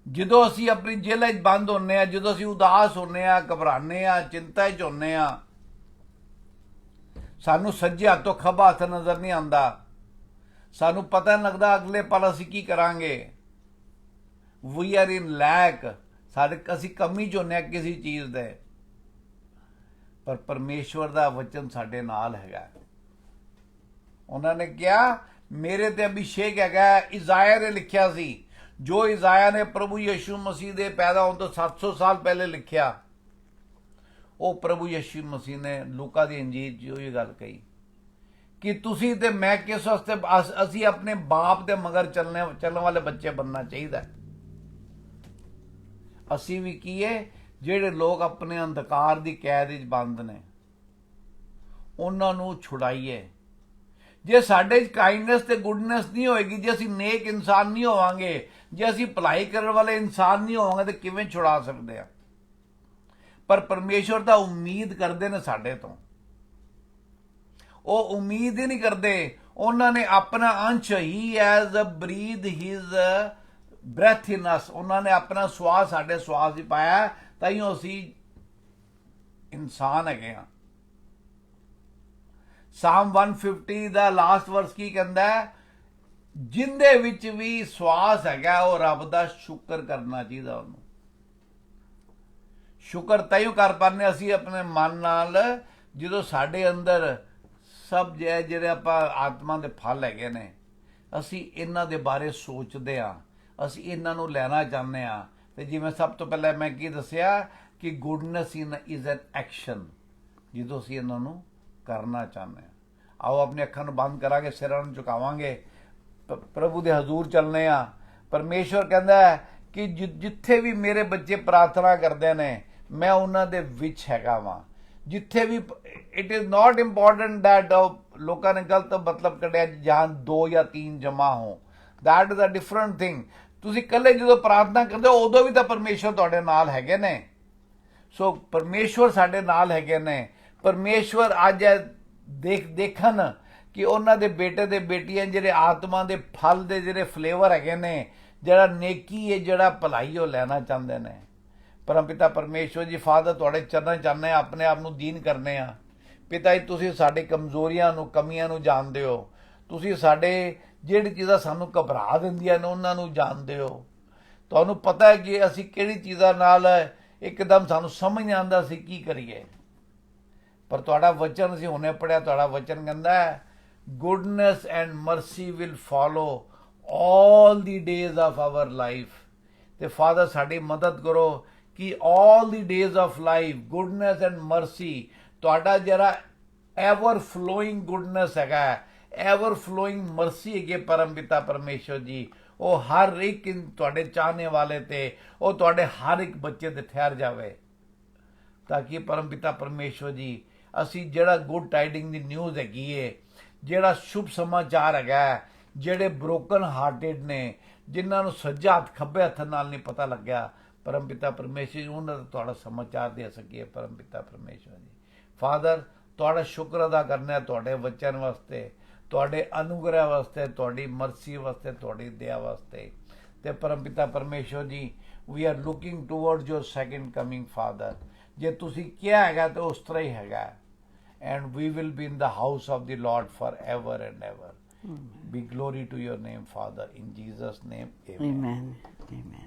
ਜਦੋਂ ਅਸੀਂ ਆਪਣੀ ਜੇਲ੍ਹ 'ਚ ਬੰਦ ਹੁੰਨੇ ਆ, ਜਦੋਂ ਅਸੀਂ ਉਦਾਸ ਹੁੰਨੇ ਆ, ਘਬਰਾਨੇ ਆ, ਚਿੰਤਾ 'ਚ ਹੁੰਨੇ ਆ, ਸਾਨੂੰ ਸੱਜੇ ਹੱਥੋਂ ਖੱਬਾ ਹੱਥ ਨਜ਼ਰ ਨਹੀਂ ਆਉਂਦਾ, ਸਾਨੂੰ ਪਤਾ ਨਹੀਂ ਲੱਗਦਾ ਅਗਲੇ ਪਲ ਅਸੀਂ ਕੀ ਕਰਾਂਗੇ। ਵੀ ਆਰ ਇਨ ਲੈਕ, ਅਸੀਂ ਕਮੀ 'ਚ ਹੁੰਨੇ ਆ ਕਿਸੇ ਚੀਜ਼ ਦੇ, ਪਰ ਪਰਮੇਸ਼ਵਰ ਦਾ ਵਚਨ ਸਾਡੇ ਨਾਲ ਹੈਗਾ। ਉਹਨਾਂ ਨੇ ਕਿਹਾ ਮੇਰੇ ਤੇ ਅਭਿਸ਼ੇਕ ਹੈਗਾ। ਇਜ਼ਾਇਆ ਨੇ ਲਿਖਿਆ ਸੀ, ਜੋ ਇਜ਼ਾਇਆ ਨੇ ਪ੍ਰਭੂ ਯਿਸੂ ਮਸੀਹ ਦੇ ਪੈਦਾ ਹੋਣ ਤੋਂ 700 ਸਾਲ ਪਹਿਲੇ ਲਿਖਿਆ, ਉਹ ਪ੍ਰਭੂ ਯਿਸੂ ਮਸੀਹ ਨੇ ਲੂਕਾ ਦੀ ਇੰਜੀਲ 'ਚ ਉਹੀ ਗੱਲ ਕਹੀ ਕਿ ਤੁਸੀਂ ਤੇ ਮੈਂ ਕਿਸ ਵਾਸਤੇ, ਅਸੀਂ ਆਪਣੇ ਬਾਪ ਦੇ ਮਗਰ ਚੱਲਣ ਵਾਲੇ ਬੱਚੇ ਬਣਨਾ ਚਾਹੀਦਾ। ਅਸੀਂ ਵੀ ਕੀ ਹੈ, ਜਿਹੜੇ ਲੋਕ ਆਪਣੇ ਅੰਧਕਾਰ ਦੀ ਕੈਦ ਵਿੱਚ ਬੰਦ ਨੇ ਉਹਨਾਂ ਨੂੰ ਛੁਡਾਈਏ। ਜੇ ਸਾਡੇ 'ਚ ਕਾਈਂਡਨੈਸ ਤੇ ਗੁੱਡਨੈਸ ਨਹੀਂ ਹੋਏਗੀ, ਜੇ ਅਸੀਂ ਨੇਕ ਇਨਸਾਨ ਨਹੀਂ ਹੋਵਾਂਗੇ, ਜੇ ਅਸੀਂ ਭਲਾਈ ਕਰਨ ਵਾਲੇ ਇਨਸਾਨ ਨਹੀਂ ਹੋਵਾਂਗੇ ਤਾਂ ਕਿਵੇਂ ਛੁਡਾ ਸਕਦੇ ਆ। ਪਰ ਪਰਮੇਸ਼ਵਰ ਤਾਂ ਉਮੀਦ ਕਰਦੇ ਨੇ ਸਾਡੇ ਤੋਂ, ਉਹ ਉਮੀਦ ਹੀ ਨਹੀਂ ਕਰਦੇ। ਉਹਨਾਂ ਨੇ ਆਪਣਾ ਅੰਸ਼ ਹੀ as a breath his breath in us, ਉਹਨਾਂ ਨੇ ਆਪਣਾ ਸਵਾਸ ਸਾਡੇ ਸਵਾਸ ਹੀ ਪਾਇਆ, ਤਾਂ ਹੀ ਅਸੀਂ ਇਨਸਾਨ ਹੈਗੇ ਆ। ਸਾਮ 150 ਦਾ ਲਾਸਟ ਵਰਸ ਕੀ ਕਹਿੰਦਾ ਹੈ, ਜਿੰਦੇ ਵਿੱਚ ਵੀ ਸਵਾਸ ਹੈਗਾ ਉਹ ਰੱਬ ਦਾ ਸ਼ੁਕਰ ਕਰਨਾ ਚਾਹੀਦਾ। ਉਹਨੂੰ ਸ਼ੁਕਰ ਤਾਈਓ ਕਰ ਪਾਉਂਦੇ ਅਸੀਂ ਆਪਣੇ ਮਨ ਨਾਲ, ਜਦੋਂ ਸਾਡੇ ਅੰਦਰ ਸਭ ਜਿਹੜੇ ਆਪਾਂ ਆਤਮਾ ਦੇ ਫਲ ਹੈਗੇ ਨੇ, ਅਸੀਂ ਇਹਨਾਂ ਦੇ ਬਾਰੇ ਸੋਚਦੇ ਹਾਂ, ਅਸੀਂ ਇਹਨਾਂ ਨੂੰ ਲੈਣਾ ਚਾਹੁੰਦੇ ਹਾਂ। ਤੇ ਜਿਵੇਂ ਸਭ ਤੋਂ ਪਹਿਲਾਂ ਮੈਂ ਕੀ ਦੱਸਿਆ ਕਿ ਗੁੱਡਨੈਸ ਇਜ਼ ਐਨ ਐਕਸ਼ਨ, ਜਦੋਂ ਅਸੀਂ ਇਹਨਾਂ ਨੂੰ ਕਰਨਾ ਚਾਹੁੰਦੇ ਹਾਂ। ਆਓ ਆਪਣੀ ਅੱਖਾਂ ਨੂੰ ਬੰਦ ਕਰਾਂਗੇ, ਸਿਰਾਂ ਨੂੰ ਝੁਕਾਵਾਂਗੇ, ਪ੍ਰਭੂ ਦੇ ਹਜ਼ੂਰ ਚੱਲਨੇ ਆ। ਪਰਮੇਸ਼ਵਰ ਕਹਿੰਦਾ ਹੈ ਕਿ ਜਿੱਥੇ ਵੀ ਮੇਰੇ ਬੱਚੇ ਪ੍ਰਾਰਥਨਾ ਕਰਦੇ ਨੇ ਮੈਂ ਉਹਨਾਂ ਦੇ ਵਿੱਚ ਹੈਗਾ ਵਾਂ। ਜਿੱਥੇ ਵੀ it is not important that ਲੋਕਾਂ ਨੇ ਗਲਤ ਮਤਲਬ ਕੱਢਿਆ ਜਾਂ 2 ਜਾਂ 3 ਜਮਾ ਹੋ, that is a different thing. ਤੁਸੀਂ ਇਕੱਲੇ ਜਦੋਂ ਪ੍ਰਾਰਥਨਾ ਕਰਦੇ ਹੋ ਉਦੋਂ ਵੀ ਤਾਂ ਪਰਮੇਸ਼ਵਰ ਤੁਹਾਡੇ ਨਾਲ ਹੈਗੇ ਨੇ। ਸੋ ਪਰਮੇਸ਼ਵਰ ਸਾਡੇ ਨਾਲ ਹੈਗੇ ਨੇ। ਪਰਮੇਸ਼ਵਰ ਅੱਜ ਦੇਖਣ ਕਿ ਉਹਨਾਂ ਦੇ ਬੇਟੇ ਦੇ ਬੇਟੀਆਂ ਜਿਹੜੇ ਆਤਮਾ ਦੇ ਫਲ ਦੇ ਜਿਹੜੇ ਫਲੇਵਰ ਹੈਗੇ ਨੇ, ਜਿਹੜਾ ਨੇਕੀ ਹੈ, ਜਿਹੜਾ ਭਲਾਈ ਉਹ ਲੈਣਾ ਚਾਹੁੰਦੇ ਨੇ। ਪਰਮਪਿਤਾ ਪਰਮੇਸ਼ਵਰ ਜੀ, ਫਾਦਰ ਤੁਹਾਡੇ ਚਰਨਾਂ ਚਾਹੁੰਦੇ ਆ, ਆਪਣੇ ਆਪ ਨੂੰ ਦੀਨ ਕਰਨੇ ਆ। ਪਿਤਾ ਜੀ ਤੁਸੀਂ ਸਾਡੀ ਕਮਜ਼ੋਰੀਆਂ ਨੂੰ, ਕਮੀਆਂ ਨੂੰ ਜਾਣਦੇ ਹੋ। ਤੁਸੀਂ ਸਾਡੇ ਜਿਹੜੀ ਚੀਜ਼ਾਂ ਸਾਨੂੰ ਘਬਰਾ ਦਿੰਦੀਆਂ ਨੇ ਉਹਨਾਂ ਨੂੰ ਜਾਣਦੇ ਹੋ। ਤੁਹਾਨੂੰ ਪਤਾ ਹੈ ਕਿ ਅਸੀਂ ਕਿਹੜੀ ਚੀਜ਼ਾਂ ਨਾਲ ਇੱਕਦਮ ਸਾਨੂੰ ਸਮਝ ਨਹੀਂ ਆਉਂਦਾ ਅਸੀਂ ਕੀ ਕਰੀਏ। ਪਰ ਤੁਹਾਡਾ ਵਚਨ ਅਸੀਂ ਹੁਣੇ ਪੜ੍ਹਿਆ, ਤੁਹਾਡਾ ਵਚਨ ਕਹਿੰਦਾ ਹੈ goodness and Mercy will follow all the days of our life। ਤੇ ਫਾਦਰ ਸਾਡੀ ਮਦਦ ਕਰੋ ਕਿ all the days of life goodness and mercy, ਤੁਹਾਡਾ ਜਿਹੜਾ ਐਵਰ ਫਲੋਇੰਗ ਗੁੱਡਨੈਸ ਹੈਗਾ, ਐਵਰ ਫਲੋਇੰਗ ਮਰਸੀ ਹੈਗੀ ਪਰਮਪਿਤਾ ਪਰਮੇਸ਼ਵਰ ਜੀ, ਉਹ ਹਰ ਇੱਕ ਤੁਹਾਡੇ ਚਾਹਨੇ ਵਾਲੇ ਤੇ, ਉਹ ਤੁਹਾਡੇ ਹਰ ਇੱਕ ਬੱਚੇ ਤੇ ਠਹਿਰ ਜਾਵੇ, ਤਾਂ ਕਿ ਪਰਮਪਿਤਾ ਪਰਮੇਸ਼ਵਰ ਜੀ ਅਸੀਂ ਜਿਹੜਾ ਗੁੱਡ ਟਾਈਡਿੰਗ ਦੀ ਨਿਊਜ਼ ਹੈਗੀ ਏ, ਜਿਹੜਾ ਸ਼ੁਭ ਸਮਾਚਾਰ ਹੈਗਾ, ਜਿਹੜੇ ਬ੍ਰੋਕਨ ਹਾਰਟਡ ਨੇ, ਜਿਨ੍ਹਾਂ ਨੂੰ ਸੱਜਾ ਹੱਥ ਖੱਬੇ ਹੱਥ ਨਾਲ ਨਹੀਂ ਪਤਾ ਲੱਗਿਆ, ਪਰਮਪਿਤਾ ਪਰਮੇਸ਼ਵਰ ਉਹਨਾਂ ਦਾ ਤੁਹਾਡਾ ਸਮਾਚਾਰ ਦੇ ਸਕੀਏ। ਪਰਮਪਿਤਾ ਪਰਮੇਸ਼ਵਰ ਜੀ ਫਾਦਰ ਤੁਹਾਡਾ ਸ਼ੁਕਰ ਅਦਾ ਕਰਨਾ ਤੁਹਾਡੇ ਵਚਨ ਵਾਸਤੇ, ਤੁਹਾਡੇ ਅਨੁਗ੍ਰਹਿ ਵਾਸਤੇ, ਤੁਹਾਡੀ ਮਰਸੀ ਵਾਸਤੇ, ਤੁਹਾਡੀ ਦਇਆ ਵਾਸਤੇ। ਤੇ ਪਰਮਪਿਤਾ ਪਰਮੇਸ਼ਵਰ ਜੀ we are looking towards your second coming father. ਜੇ ਤੁਸੀਂ ਕਿਹਾ ਹੈਗਾ ਤਾਂ ਉਸ ਤਰ੍ਹਾਂ ਹੀ ਹੈਗਾ। And we will be in the house of the Lord forever and ever. Be glory to your name, Father. In Jesus' name, amen. Amen.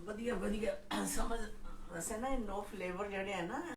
ਵਧੀਆ ਸਮਝ ਵੈਸੇ ਨਾ ਨੋ ਫਲੇਵਰ ਜਿਹੜੇ ਹੈ ਨਾ